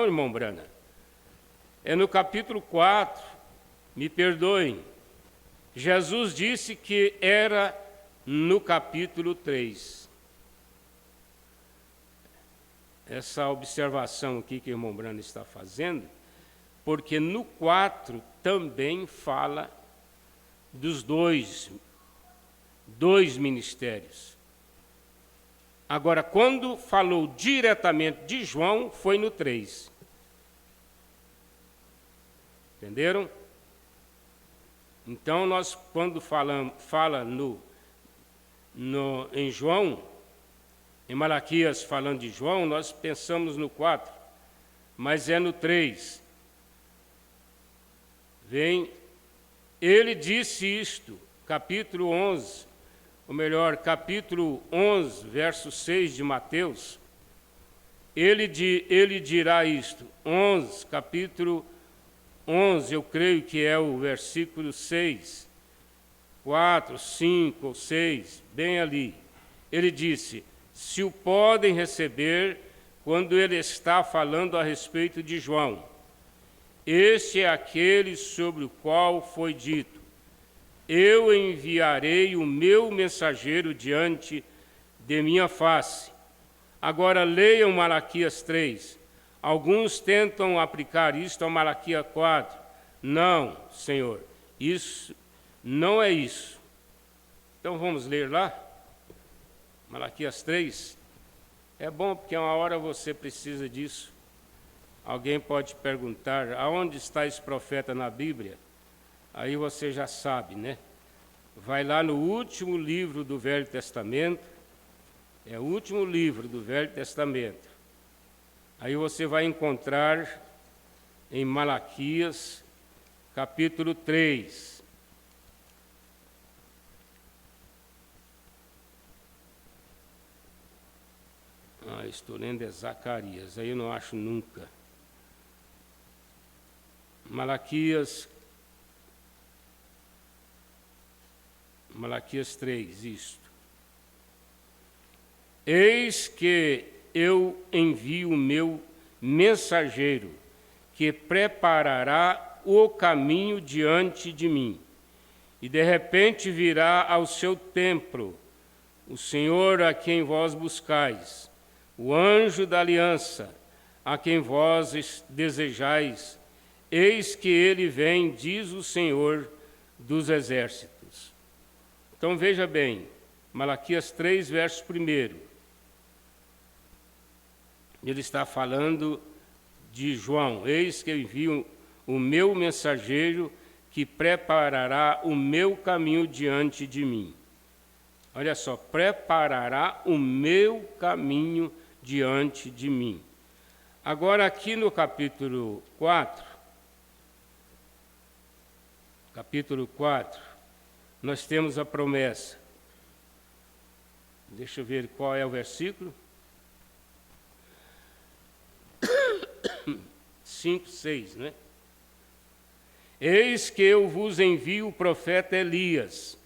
irmão Branham. É no capítulo 4, me perdoem. Jesus disse que era no capítulo 3. Essa observação aqui que o irmão Branham está fazendo, porque no 4 também fala dos dois ministérios. Agora, quando falou diretamente de João, foi no 3. Entenderam? Então, nós, quando fala em João, em Malaquias falando de João, nós pensamos no 4, mas é no 3. Ele disse isto, capítulo 11, ou melhor, capítulo 11, verso 6 de Mateus, ele dirá isto, capítulo 11, eu creio que é o versículo 6, 4, 5 ou 6, bem ali. Ele disse, se o podem receber, quando ele está falando a respeito de João. Este é aquele sobre o qual foi dito, eu enviarei o meu mensageiro diante de minha face. Agora leiam Malaquias 3. Alguns tentam aplicar isto a Malaquias 4. Não, Senhor, isso não é isso. Então vamos ler lá, Malaquias 3. É bom porque uma hora você precisa disso. Alguém pode perguntar, aonde está esse profeta na Bíblia? Aí você já sabe, né? Vai lá no último livro do Velho Testamento, é o último livro do Velho Testamento. Aí você vai encontrar em Malaquias, capítulo 3. Estou lendo é Zacarias, aí eu não acho nunca. Malaquias 3, isto. Eis que eu envio o meu mensageiro, que preparará o caminho diante de mim. E de repente virá ao seu templo o Senhor a quem vós buscais, o anjo da aliança, a quem vós desejais. Eis que ele vem, diz o Senhor dos exércitos. Então veja bem, Malaquias 3, verso 1. Ele está falando de João. Eis que eu envio o meu mensageiro, que preparará o meu caminho diante de mim. Olha só, preparará o meu caminho diante de mim. Agora aqui no capítulo 4, nós temos a promessa. Deixa eu ver qual é o versículo. 5, 6, né? Eis que eu vos envio o profeta Elias,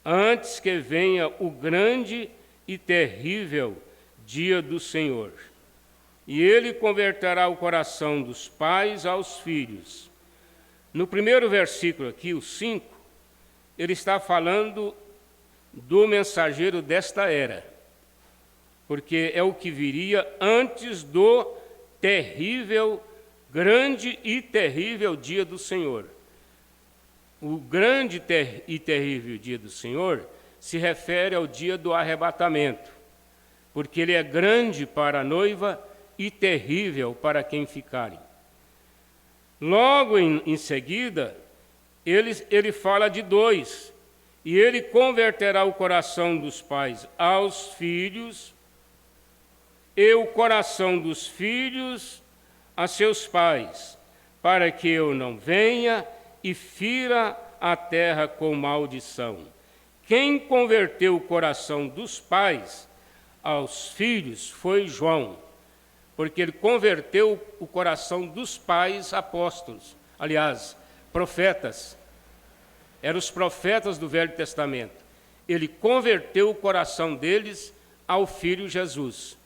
antes que venha o grande e terrível dia do Senhor. E ele converterá o coração dos pais aos filhos. No primeiro versículo aqui, o 5, ele está falando do mensageiro desta era, porque é o que viria antes do terrível, grande e terrível dia do Senhor. O grande e terrível dia do Senhor se refere ao dia do arrebatamento, porque ele é grande para a noiva e terrível para quem ficarem. Logo em seguida, ele fala de 2, e ele converterá o coração dos pais aos filhos, e o coração dos filhos a seus pais, para que eu não venha e fira a terra com maldição. Quem converteu o coração dos pais aos filhos foi João, porque ele converteu o coração dos pais apóstolos, aliás, profetas. Eram os profetas do Velho Testamento. Ele converteu o coração deles ao Filho Jesus.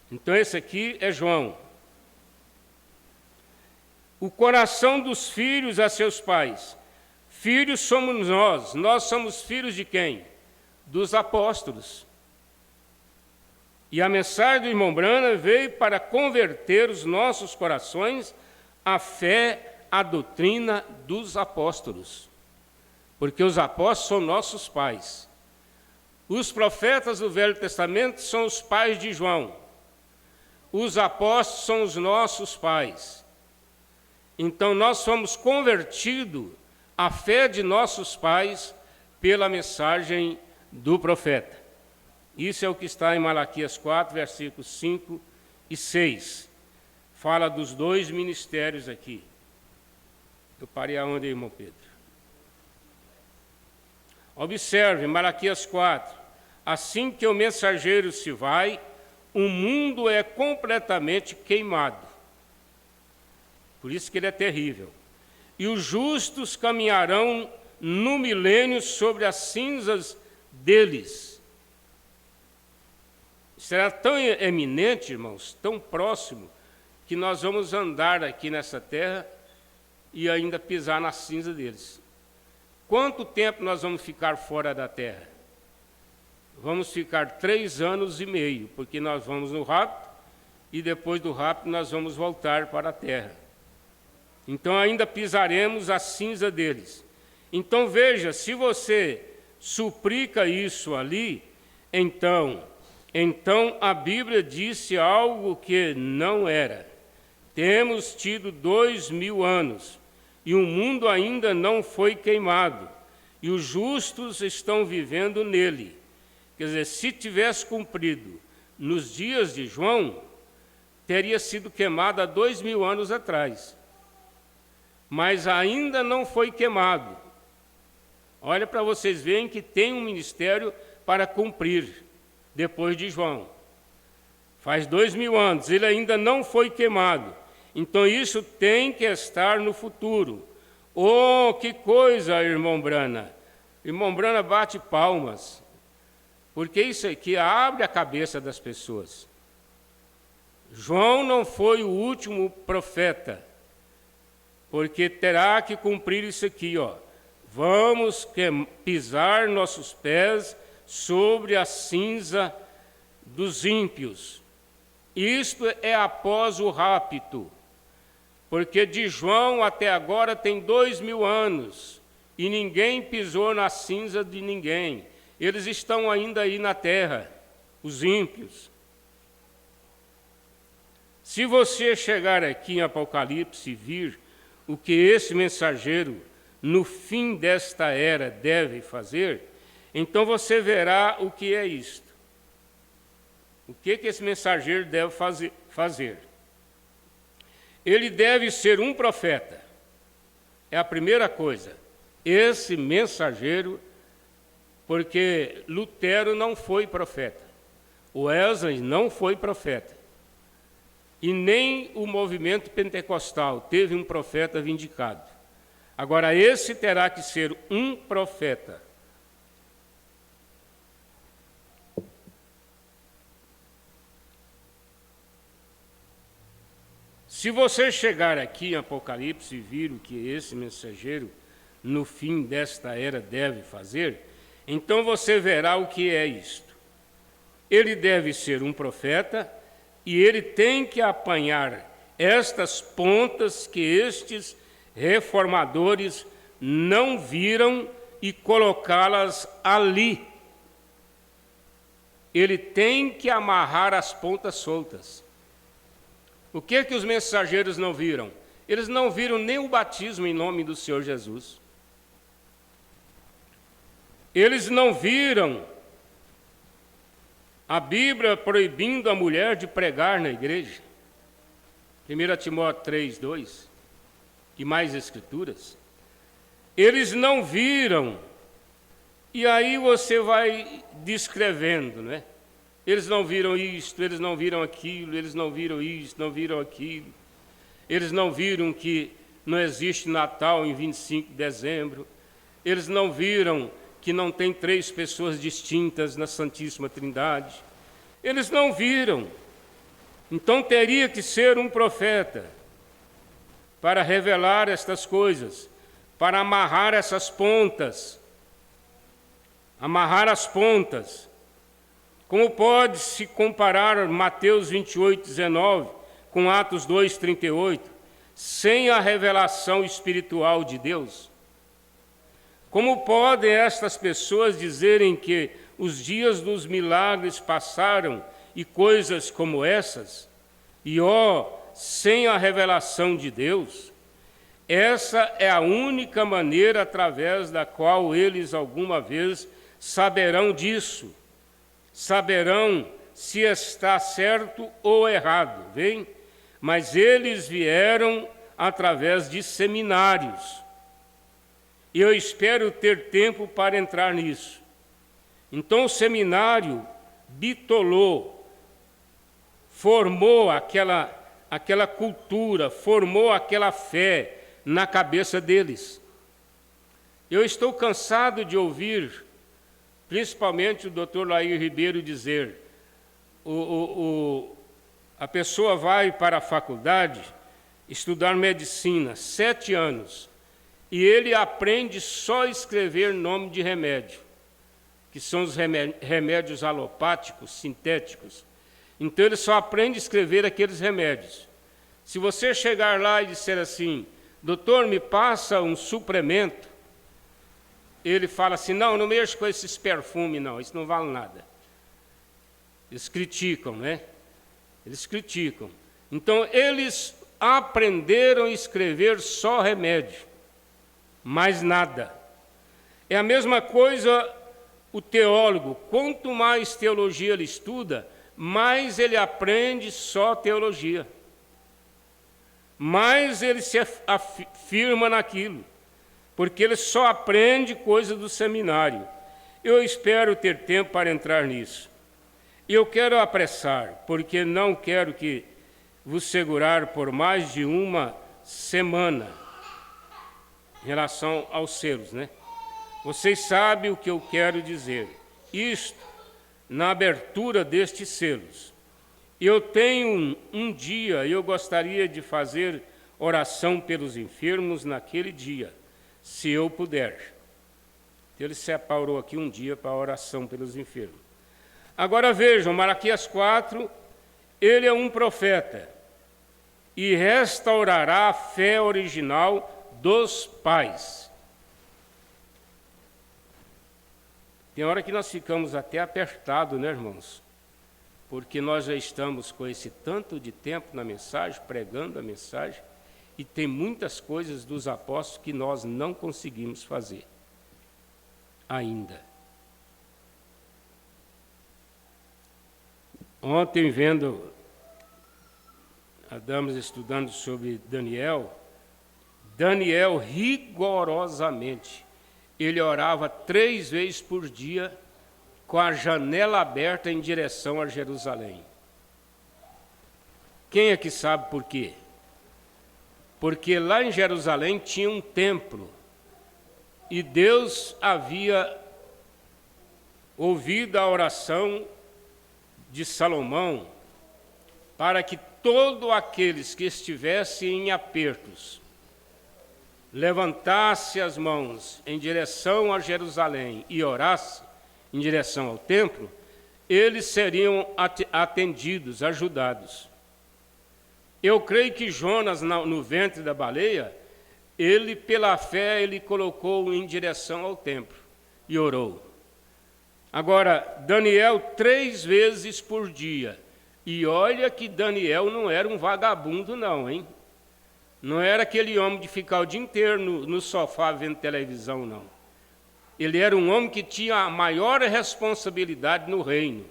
Então esse aqui é João. O coração dos filhos a seus pais. Filhos somos nós somos filhos de quem? Dos apóstolos. E a mensagem do irmão Branham veio para converter os nossos corações à fé, à doutrina dos apóstolos. Porque os apóstolos são nossos pais. Os profetas do Velho Testamento são os pais de João. Os apóstolos são os nossos pais. Então nós somos convertidos à fé de nossos pais pela mensagem do profeta. Isso é o que está em Malaquias 4, versículos 5 e 6. Fala dos 2 ministérios aqui. Eu parei aonde, irmão Pedro? Observe, Malaquias 4. Assim que o mensageiro se vai, o mundo é completamente queimado. Por isso que ele é terrível. E os justos caminharão no milênio sobre as cinzas deles. Será tão eminente, irmãos, tão próximo, que nós vamos andar aqui nessa terra e ainda pisar na cinza deles. Quanto tempo nós vamos ficar fora da terra? Vamos ficar 3 anos e meio, porque nós vamos no rapto e depois do rapto nós vamos voltar para a terra. Então ainda pisaremos a cinza deles. Então veja, se você suplica isso ali, então a Bíblia disse algo que não era. Temos tido 2000 anos e o mundo ainda não foi queimado e os justos estão vivendo nele. Quer dizer, se tivesse cumprido nos dias de João, teria sido queimado há 2000 anos atrás. mas ainda não foi queimado. Olha para vocês verem que tem um ministério para cumprir depois de João. Faz 2000 anos, ele ainda não foi queimado. Então isso tem que estar no futuro. Oh, que coisa, irmão Brana! Irmão Brana bate palmas, porque isso aqui abre a cabeça das pessoas. João não foi o último profeta, porque terá que cumprir isso aqui, ó. Vamos pisar nossos pés sobre a cinza dos ímpios. Isto é após o rapto, porque de João até agora tem 2000 anos, e ninguém pisou na cinza de ninguém. Eles estão ainda aí na terra, os ímpios. Se você chegar aqui em Apocalipse e vir o que esse mensageiro, no fim desta era, deve fazer, então você verá o que é isto. O que esse mensageiro deve fazer? Ele deve ser um profeta. É a primeira coisa. Esse mensageiro, porque Lutero não foi profeta, Wesley não foi profeta, e nem o movimento pentecostal teve um profeta vindicado. Agora, esse terá que ser um profeta. Se você chegar aqui em Apocalipse e vir o que esse mensageiro, no fim desta era, deve fazer, então você verá o que é isto. Ele deve ser um profeta, e ele tem que apanhar estas pontas que estes reformadores não viram e colocá-las ali. Ele tem que amarrar as pontas soltas. O que os mensageiros não viram? Eles não viram nem o batismo em nome do Senhor Jesus. Eles não viram a Bíblia proibindo a mulher de pregar na igreja. 1 Timóteo 3, 2. E mais escrituras. Eles não viram. E aí você vai descrevendo, né? Eles não viram isto, eles não viram aquilo, eles não viram isto, não viram aquilo. Eles não viram que não existe Natal em 25 de dezembro. Eles não viram que não tem 3 pessoas distintas na Santíssima Trindade. Eles não viram. Então teria que ser um profeta para revelar estas coisas, para amarrar essas pontas. Amarrar as pontas. Como pode-se comparar Mateus 28, 19 com Atos 2, 38, sem a revelação espiritual de Deus? Como podem estas pessoas dizerem que os dias dos milagres passaram e coisas como essas? E, sem a revelação de Deus? Essa é a única maneira através da qual eles alguma vez saberão disso. Saberão se está certo ou errado, vem? Mas eles vieram através de seminários. E eu espero ter tempo para entrar nisso. Então o seminário bitolou, formou aquela cultura, formou aquela fé na cabeça deles. Eu estou cansado de ouvir, principalmente o Dr. Lair Ribeiro dizer, a pessoa vai para a faculdade estudar medicina, 7 anos, e ele aprende só a escrever nome de remédio, que são os remédios alopáticos, sintéticos. Então ele só aprende a escrever aqueles remédios. Se você chegar lá e disser assim, doutor, me passa um suplemento, ele fala assim, não mexo com esses perfumes, não, isso não vale nada. Eles criticam, né? Eles criticam. Então, eles aprenderam a escrever só remédio, mais nada. É a mesma coisa o teólogo. Quanto mais teologia ele estuda, mais ele aprende só teologia. mais ele se afirma naquilo, porque ele só aprende coisa do seminário. Eu espero ter tempo para entrar nisso. E eu quero apressar, porque não quero que vos segurar por mais de uma semana em relação aos selos, né? Vocês sabem o que eu quero dizer. Isto, na abertura destes selos. Eu tenho um dia, eu gostaria de fazer oração pelos enfermos naquele dia, se eu puder. Ele separou aqui um dia para a oração pelos enfermos. Agora vejam, Malaquias 4, ele é um profeta e restaurará a fé original dos pais. Tem hora que nós ficamos até apertados, né, irmãos? Porque nós já estamos com esse tanto de tempo na mensagem, pregando a mensagem, e tem muitas coisas dos apóstolos que nós não conseguimos fazer ainda. Ontem, vendo a damas estudando sobre Daniel, rigorosamente, ele orava 3 vezes por dia, com a janela aberta em direção a Jerusalém. Quem é que sabe por quê? Porque lá em Jerusalém tinha um templo, e Deus havia ouvido a oração de Salomão para que todos aqueles que estivessem em apertos levantasse as mãos em direção a Jerusalém e orasse em direção ao templo, eles seriam atendidos, ajudados. Eu creio que Jonas, no ventre da baleia, ele, pela fé, ele colocou em direção ao templo e orou. Agora, Daniel 3 vezes por dia. E olha que Daniel não era um vagabundo não, hein? Não era aquele homem de ficar o dia inteiro no sofá vendo televisão, não. Ele era um homem que tinha a maior responsabilidade no reino.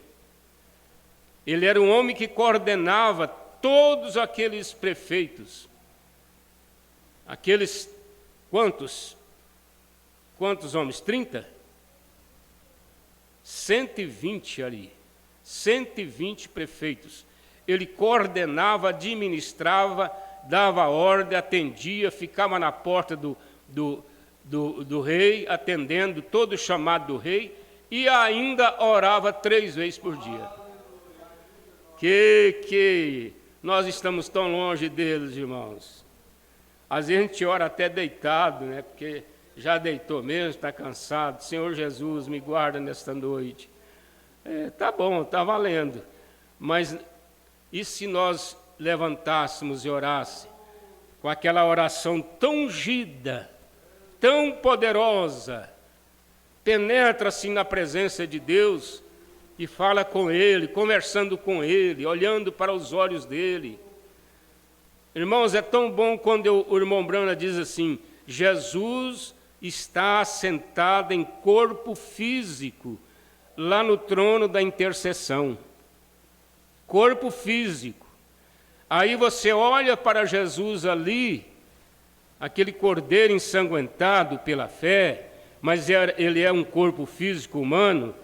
Ele era um homem que coordenava todos aqueles prefeitos. Aqueles, quantos homens? 30? 120 ali. 120 prefeitos. Ele coordenava, administrava, dava ordem, atendia, ficava na porta do rei, atendendo todo o chamado do rei, e ainda orava 3 vezes por dia. Que nós estamos tão longe deles, irmãos. Às vezes a gente ora até deitado, né? Porque já deitou mesmo, está cansado. Senhor Jesus, me guarda nesta noite. Tá bom, tá valendo. Mas e se nós levantássemos e orássemos com aquela oração tão ungida, tão poderosa, penetra-se na presença de Deus e fala com Ele, conversando com Ele, olhando para os olhos dEle. Irmãos, é tão bom quando o irmão Brana diz assim: Jesus está sentado em corpo físico, lá no trono da intercessão. Corpo físico. Aí você olha para Jesus ali, aquele cordeiro ensanguentado pela fé, mas ele é um corpo físico humano.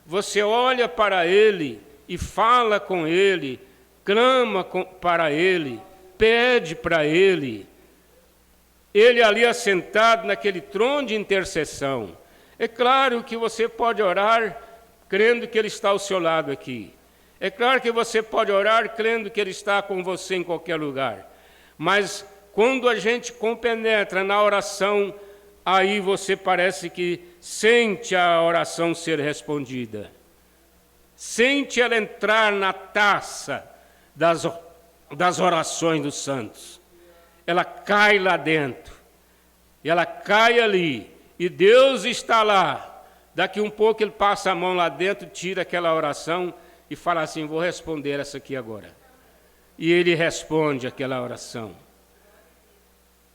Você olha para ele e fala com ele, clama para ele, pede para ele. Ele ali assentado naquele trono de intercessão. É claro que você pode orar crendo que ele está ao seu lado aqui. É claro que você pode orar crendo que ele está com você em qualquer lugar. Mas quando a gente compenetra na oração, aí você parece que sente a oração ser respondida. Sente ela entrar na taça das orações dos santos. Ela cai lá dentro. E ela cai ali. E Deus está lá. Daqui um pouco ele passa a mão lá dentro, tira aquela oração e fala assim: vou responder essa aqui agora. E ele responde aquela oração.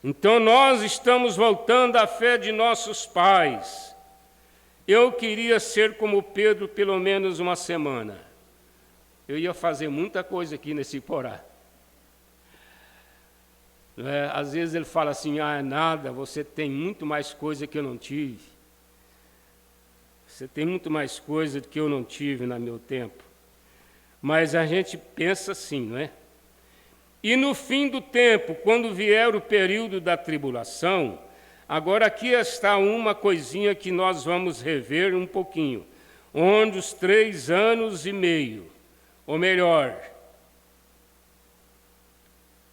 Então nós estamos voltando à fé de nossos pais. Eu queria ser como Pedro pelo menos uma semana. Eu ia fazer muita coisa aqui nesse Porá. Não é? Às vezes ele fala assim, é nada, você tem muito mais coisa que eu não tive. Você tem muito mais coisa do que eu não tive no meu tempo. Mas a gente pensa assim, não é? E no fim do tempo, quando vier o período da tribulação, agora aqui está uma coisinha que nós vamos rever um pouquinho, onde os 3 anos e meio, ou melhor,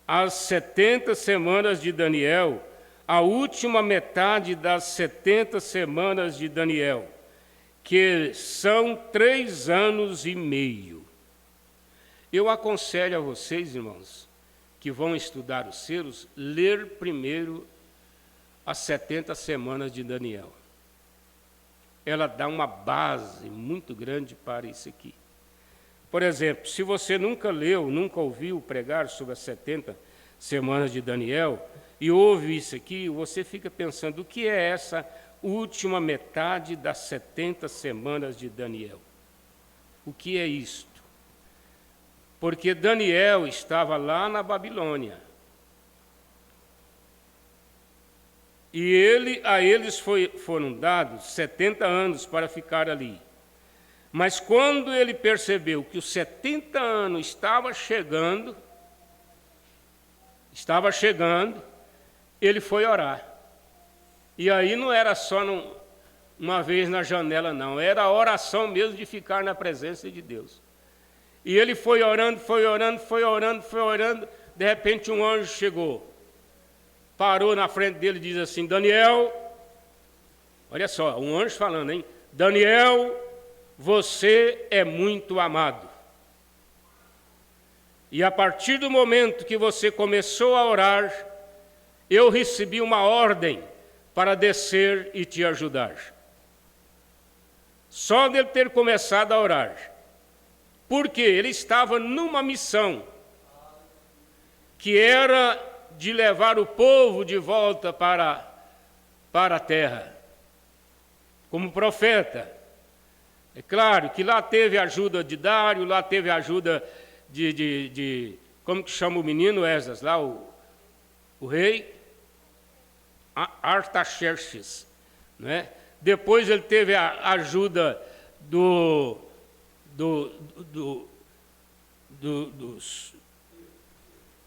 as 70 semanas de Daniel, a última metade das 70 semanas de Daniel, que são 3 anos e meio. Eu aconselho a vocês, irmãos, que vão estudar os selos, ler primeiro as 70 semanas de Daniel. Ela dá uma base muito grande para isso aqui. Por exemplo, se você nunca leu, nunca ouviu pregar sobre as 70 semanas de Daniel, e ouve isso aqui, você fica pensando, o que é essa última metade das 70 semanas de Daniel? O que é isto? Porque Daniel estava lá na Babilônia. E a eles foram dados 70 anos para ficar ali. Mas quando ele percebeu que os 70 anos estava chegando, ele foi orar. E aí não era só uma vez na janela, não. Era a oração mesmo de ficar na presença de Deus. E ele foi orando. De repente um anjo chegou. Parou na frente dele e diz assim, Daniel, olha só, um anjo falando, hein? Daniel, você é muito amado. E a partir do momento que você começou a orar, eu recebi uma ordem para descer e te ajudar. Só dele ter começado a orar. Porque ele estava numa missão, que era de levar o povo de volta para a terra, como profeta. É claro que lá teve a ajuda de Dário, lá teve a ajuda de como que chama o menino, Esdras, lá o rei Artaxerxes, né? Depois ele teve a ajuda dos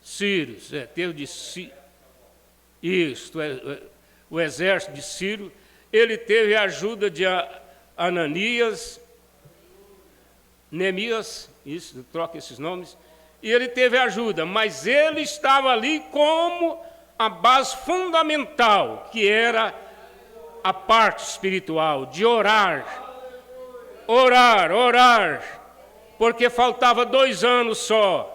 sírios, teve de o exército de Ciro. Ele teve a ajuda de Ananias, Neemias, isso, troca esses nomes, e ele teve ajuda, mas ele estava ali como a base fundamental, que era a parte espiritual, de orar, porque faltava 2 anos só.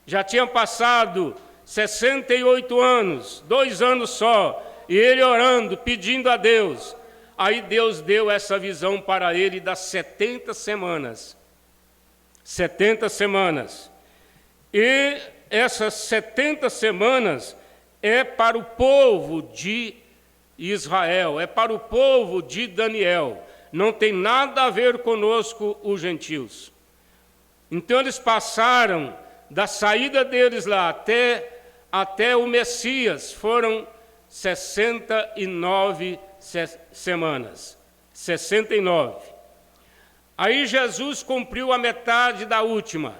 Já tinham passado 68 anos, 2 anos só, e ele orando, pedindo a Deus. Aí Deus deu essa visão para ele das 70 semanas. 70 semanas. E essas 70 semanas é para o povo de Israel, é para o povo de Daniel. Não tem nada a ver conosco, os gentios. Então eles passaram da saída deles lá até o Messias, foram 69 semanas. 69. Aí Jesus cumpriu a metade da última,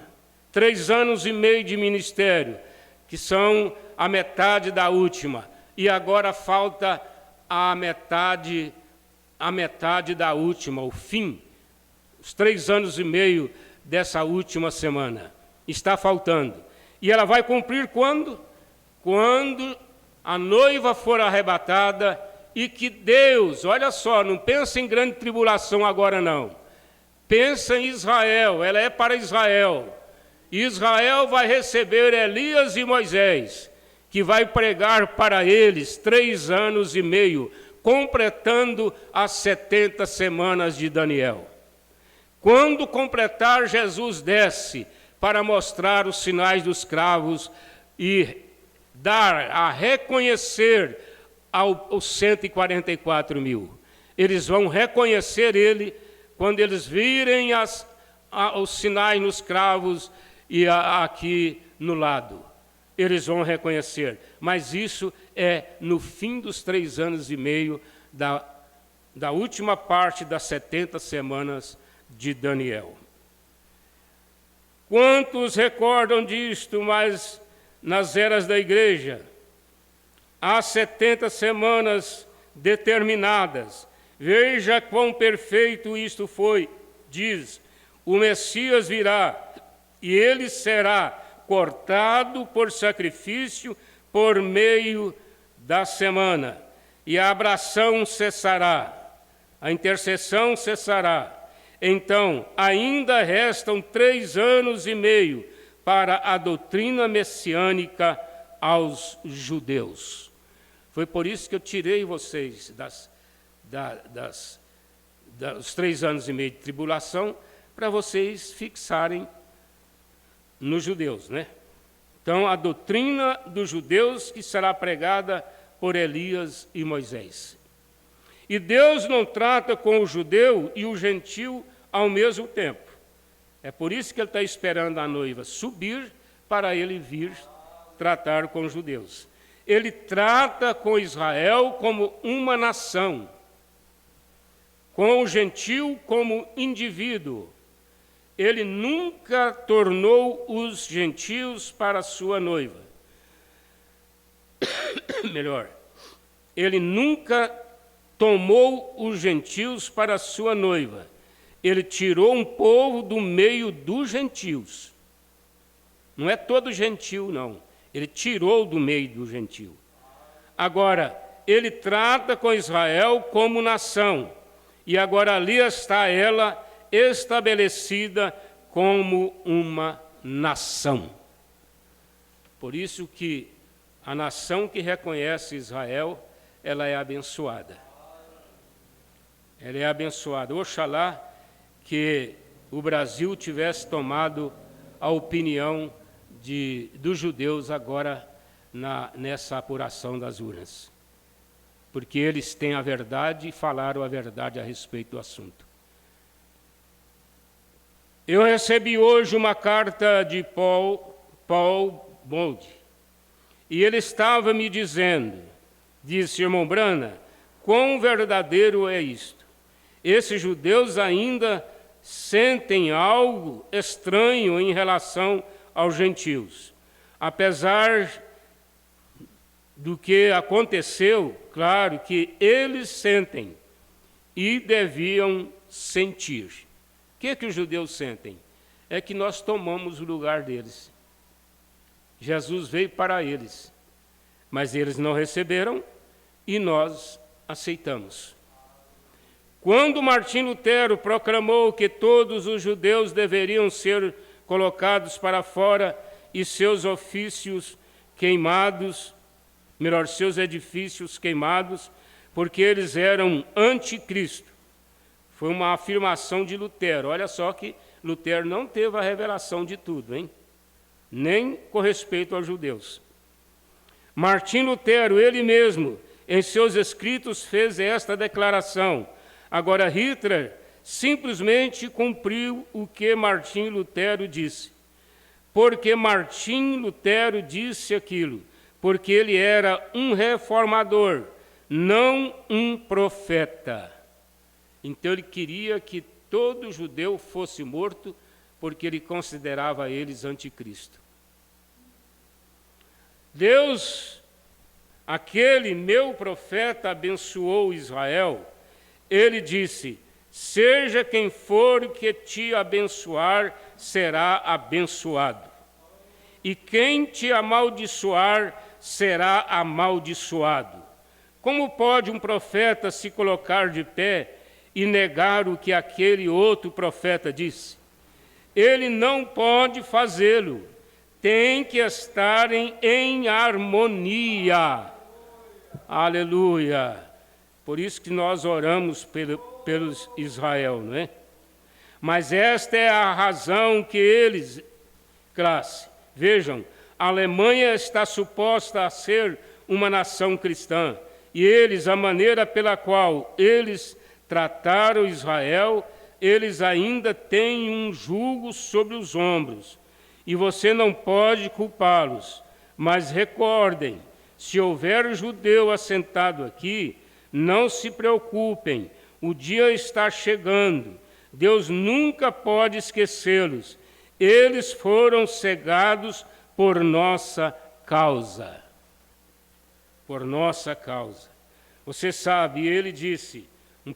3 anos e meio de ministério, que são a metade da última. E agora falta a metade da última, o fim, os 3 anos e meio dessa última semana. Está faltando. E ela vai cumprir quando? Quando a noiva for arrebatada e que Deus, olha só, não pensa em grande tribulação agora não. Pensa em Israel, ela é para Israel. Israel vai receber Elias e Moisés, que vai pregar para eles 3 anos e meio, completando as 70 semanas de Daniel. Quando completar, Jesus desce para mostrar os sinais dos cravos e dar a reconhecer aos 144 mil. Eles vão reconhecer ele quando eles virem os sinais nos cravos e aqui no lado. eles vão reconhecer. Mas isso é no fim dos 3 anos e meio da última parte das 70 semanas de Daniel. Quantos recordam disto, mas nas eras da igreja, há 70 semanas determinadas. Veja quão perfeito isto foi, diz, o Messias virá, e ele será cortado por sacrifício por meio da semana, e a abração cessará, a intercessão cessará. Então, ainda restam 3 anos e meio para a doutrina messiânica aos judeus. Foi por isso que eu tirei vocês dos 3 anos e meio de tribulação, para vocês fixarem nos judeus, né? Então, a doutrina dos judeus que será pregada por Elias e Moisés. E Deus não trata com o judeu e o gentil ao mesmo tempo. É por isso que ele está esperando a noiva subir para ele vir tratar com os judeus. Ele trata com Israel como uma nação, com o gentil como indivíduo. Ele nunca tornou os gentios para sua noiva. Melhor, ele nunca tomou os gentios para sua noiva. Ele tirou um povo do meio dos gentios. Não é todo gentil, não. Ele tirou do meio do gentil. Agora, ele trata com Israel como nação. E agora ali está ela estabelecida como uma nação. Por isso que a nação que reconhece Israel, ela é abençoada. Ela é abençoada. Oxalá que o Brasil tivesse tomado a opinião dos judeus agora nessa apuração das urnas. Porque eles têm a verdade e falaram a verdade a respeito do assunto. Eu recebi hoje uma carta de Paul Bold, e ele estava me dizendo, disse, irmão Brana, quão verdadeiro é isto. Esses judeus ainda sentem algo estranho em relação aos gentios. Apesar do que aconteceu, claro que eles sentem e deviam sentir. O que os judeus sentem? É que nós tomamos o lugar deles. Jesus veio para eles, mas eles não receberam e nós aceitamos. Quando Martim Lutero proclamou que todos os judeus deveriam ser colocados para fora e seus ofícios queimados, melhor, seus edifícios queimados, porque eles eram anticristo. Foi uma afirmação de Lutero. Olha só que Lutero não teve a revelação de tudo, hein? Nem com respeito aos judeus. Martim Lutero, ele mesmo, em seus escritos, fez esta declaração. Agora, Hitler simplesmente cumpriu o que Martim Lutero disse. Porque Martim Lutero disse aquilo, porque ele era um reformador, não um profeta. Então ele queria que todo judeu fosse morto, porque ele considerava eles anticristo. Deus, aquele meu profeta, abençoou Israel. Ele disse, seja quem for que te abençoar, será abençoado. E quem te amaldiçoar, será amaldiçoado. Como pode um profeta se colocar de pé e negar o que aquele outro profeta disse? Ele não pode fazê-lo. Tem que estarem em harmonia. Aleluia. Por isso que nós oramos pelos Israel, não é? Mas esta é a razão que eles, classe, vejam, a Alemanha está suposta a ser uma nação cristã, e eles, a maneira pela qual eles trataram Israel, eles ainda têm um jugo sobre os ombros, e você não pode culpá-los. Mas recordem, se houver judeu assentado aqui, não se preocupem, o dia está chegando. Deus nunca pode esquecê-los. Eles foram cegados por nossa causa. Por nossa causa. Você sabe, ele disse, o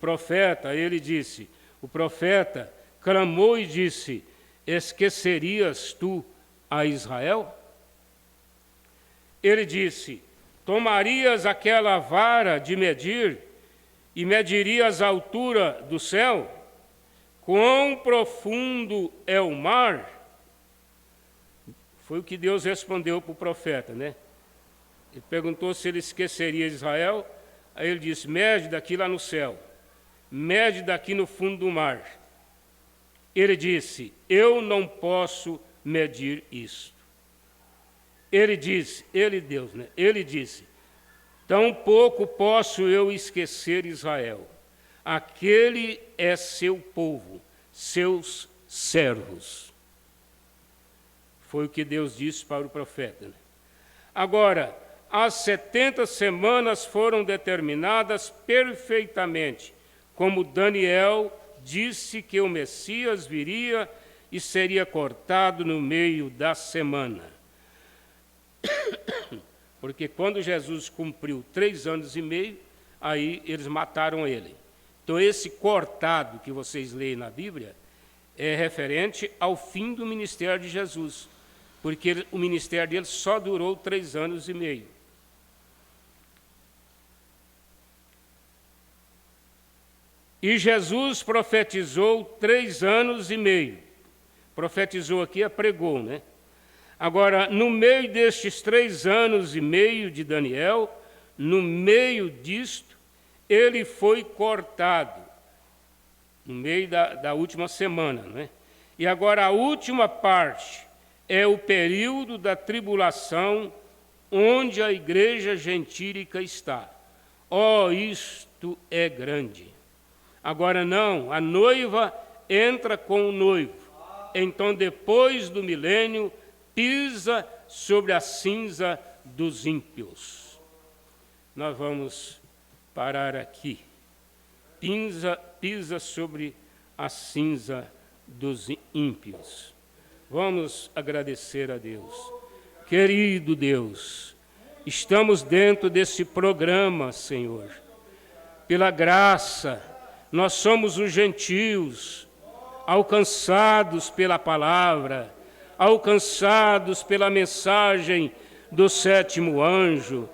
profeta clamou e disse: esquecerias tu a Israel? Ele disse: tomarias aquela vara de medir e medirias a altura do céu? Quão profundo é o mar? Foi o que Deus respondeu para o profeta, né? Ele perguntou se ele esqueceria Israel. Aí ele disse: mede daqui lá no céu, mede daqui no fundo do mar. Ele disse: eu não posso medir isto. Ele disse, Deus, né? Ele disse: tampouco posso eu esquecer Israel. Aquele é seu povo, seus servos. Foi o que Deus disse para o profeta, né? Agora, as 70 semanas foram determinadas perfeitamente, como Daniel disse que o Messias viria e seria cortado no meio da semana. Porque quando Jesus cumpriu 3 anos e meio, aí eles mataram ele. Então esse cortado que vocês leem na Bíblia é referente ao fim do ministério de Jesus, porque o ministério dele só durou 3 anos e meio. E Jesus profetizou 3 anos e meio. Profetizou aqui, pregou, né? Agora, no meio destes 3 anos e meio de Daniel, no meio disto, ele foi cortado, no meio da última semana, né? E agora a última parte é o período da tribulação, onde a igreja gentílica está. Oh, isto é grande! Agora não, a noiva entra com o noivo. Então, depois do milênio, pisa sobre a cinza dos ímpios. Nós vamos parar aqui. Pisa sobre a cinza dos ímpios. Vamos agradecer a Deus. Querido Deus, estamos dentro desse programa, Senhor. Pela graça, nós somos os gentios, alcançados pela palavra, alcançados pela mensagem do 7º anjo,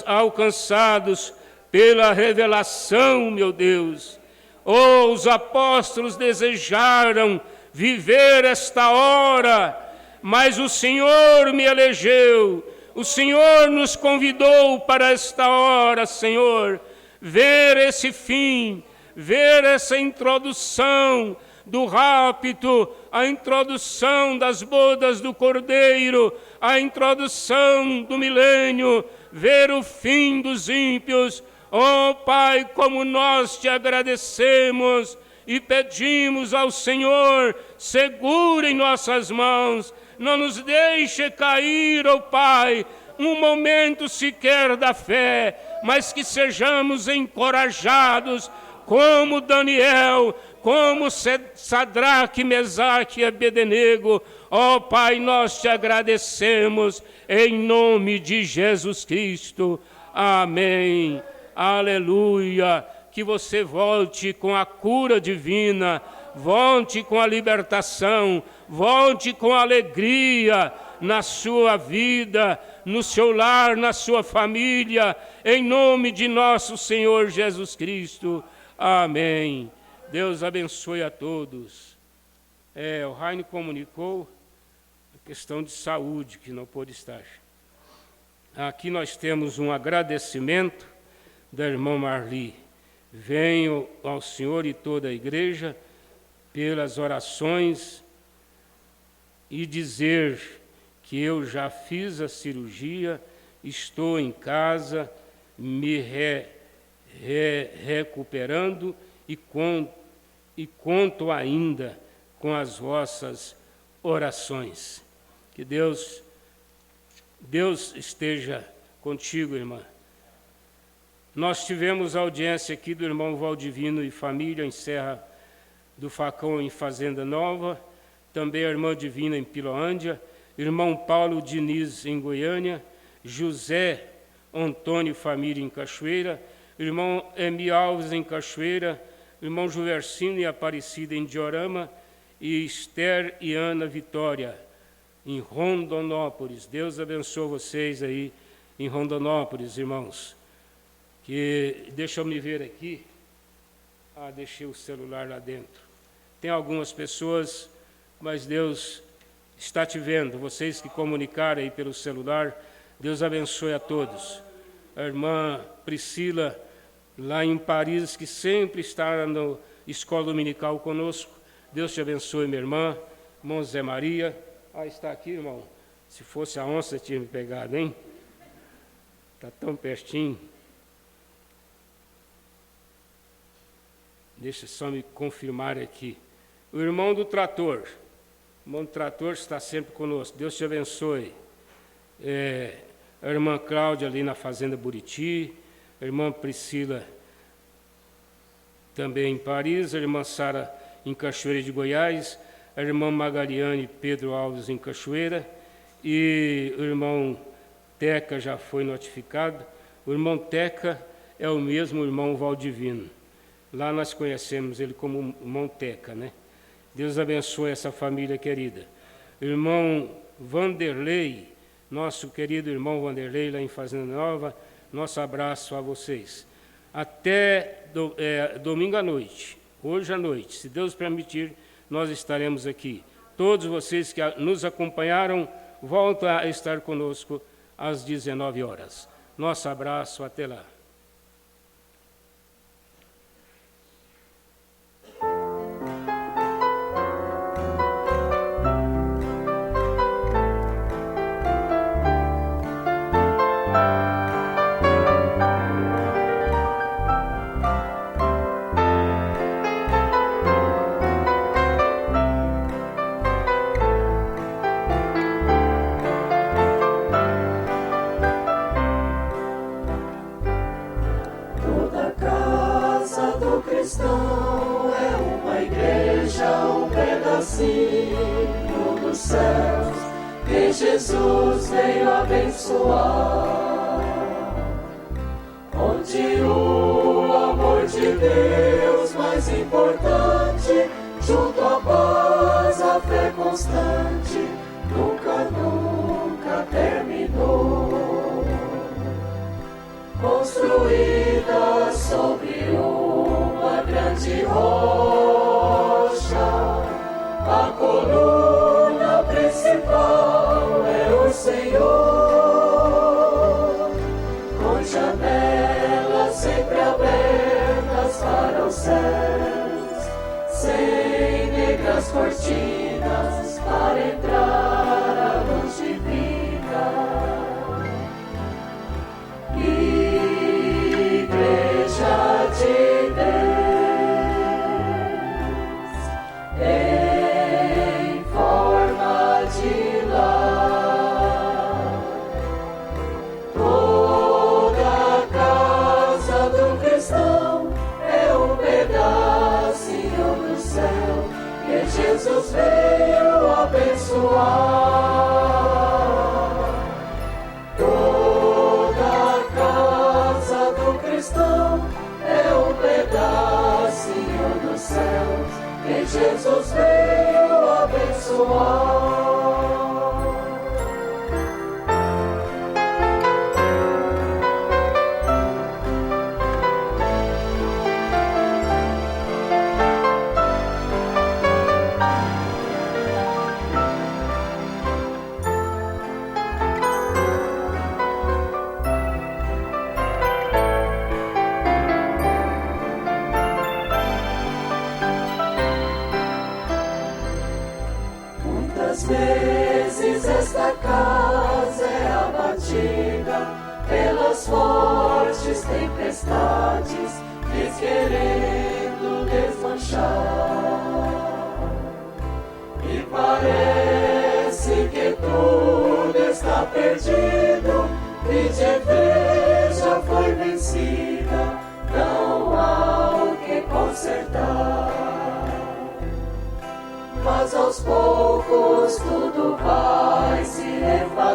alcançados pela revelação, meu Deus. Oh, os apóstolos desejaram viver esta hora, mas o Senhor me elegeu, o Senhor nos convidou para esta hora, Senhor, ver esse fim, ver essa introdução do rapto, a introdução das bodas do Cordeiro, a introdução do milênio, ver o fim dos ímpios. Oh, Pai, como nós te agradecemos e pedimos ao Senhor, segura em nossas mãos, não nos deixe cair, oh Pai, um momento sequer da fé, mas que sejamos encorajados, como Daniel, como Sadraque, Mesaque e Abednego. Ó Pai, nós te agradecemos em nome de Jesus Cristo. Amém. Aleluia. Que você volte com a cura divina, volte com a libertação, volte com a alegria na sua vida, no seu lar, na sua família, em nome de nosso Senhor Jesus Cristo. Amém. Deus abençoe a todos. O Raine comunicou a questão de saúde, que não pôde estar. Aqui nós temos um agradecimento da irmã Marli. Venho ao Senhor e toda a igreja pelas orações e dizer que eu já fiz a cirurgia, estou em casa, me recuperando e conto ainda com as vossas orações. Que Deus Deus esteja contigo, irmã. Nós tivemos a audiência aqui do irmão Valdivino e família em Serra do Facão, em Fazenda Nova, também a irmã Divina em Piloândia, irmão Paulo Diniz em Goiânia, José Antônio e família em Cachoeira, irmão Emi Alves em Cachoeira, irmão Juversino e Aparecida em Diorama, e Esther e Ana Vitória em Rondonópolis. Deus abençoe vocês aí em Rondonópolis, irmãos. Deixa eu me ver aqui. Deixei o celular lá dentro. Tem algumas pessoas, mas Deus está te vendo. Vocês que comunicaram aí pelo celular, Deus abençoe a todos. A irmã Priscila, lá em Paris, que sempre está na escola dominical conosco. Deus te abençoe, minha irmã. Irmão Zé Maria. Está aqui, irmão. Se fosse a onça, tinha me pegado, hein? Está tão pertinho. Deixa só me confirmar aqui. O irmão do trator. O irmão do trator está sempre conosco. Deus te abençoe. A irmã Cláudia ali na Fazenda Buriti. A irmã Priscila também em Paris. A irmã Sara em Cachoeira de Goiás. A irmã Magaliane Pedro Alves em Cachoeira. E o irmão Teca já foi notificado. O irmão Teca é o mesmo irmão Valdivino. Lá nós conhecemos ele como irmão Teca, né? Deus abençoe essa família querida. Irmão Vanderlei, nosso querido irmão Vanderlei, lá em Fazenda Nova, nosso abraço a vocês. Até domingo à noite, hoje à noite, se Deus permitir, nós estaremos aqui. Todos vocês que nos acompanharam, voltam a estar conosco às 19 horas. Nosso abraço, até lá. Dos céus que Jesus veio abençoar, onde o amor de Deus mais importante, junto à paz, a fé constante, nunca terminou. Construída sobre uma grande rocha, a coluna principal é o Senhor, com janelas sempre abertas para os céus, sem negras cortinas para entrar a luz divina. Igreja de Deus, em forma de lar, toda a casa do cristão é um pedacinho do céu que Jesus veio abençoar. Toda a casa do cristão é um pedacinho do céu que Jesus veio abençoar. Muitas vezes esta casa é abatida pelas fortes tempestades, querendo desmanchar. E parece que tudo está está perdido, vide e veja, foi vencida, não há o que consertar. Mas aos poucos tudo vai se refazendo,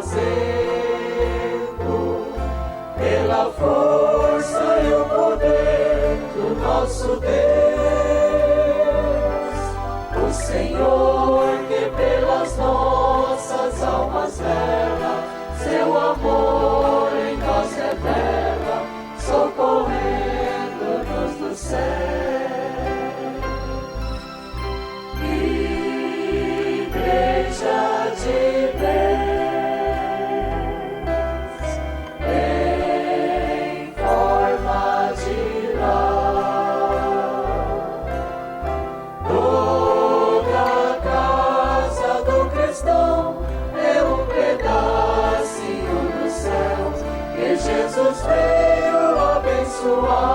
pela força e o poder do nosso Deus, o Senhor que pelas nossas almas vela, seu amor em nós revela, socorrendo-nos do céu. Igreja de Deus, em forma de lar, toda a casa do cristão é um pedacinho do céu que Jesus veio abençoar.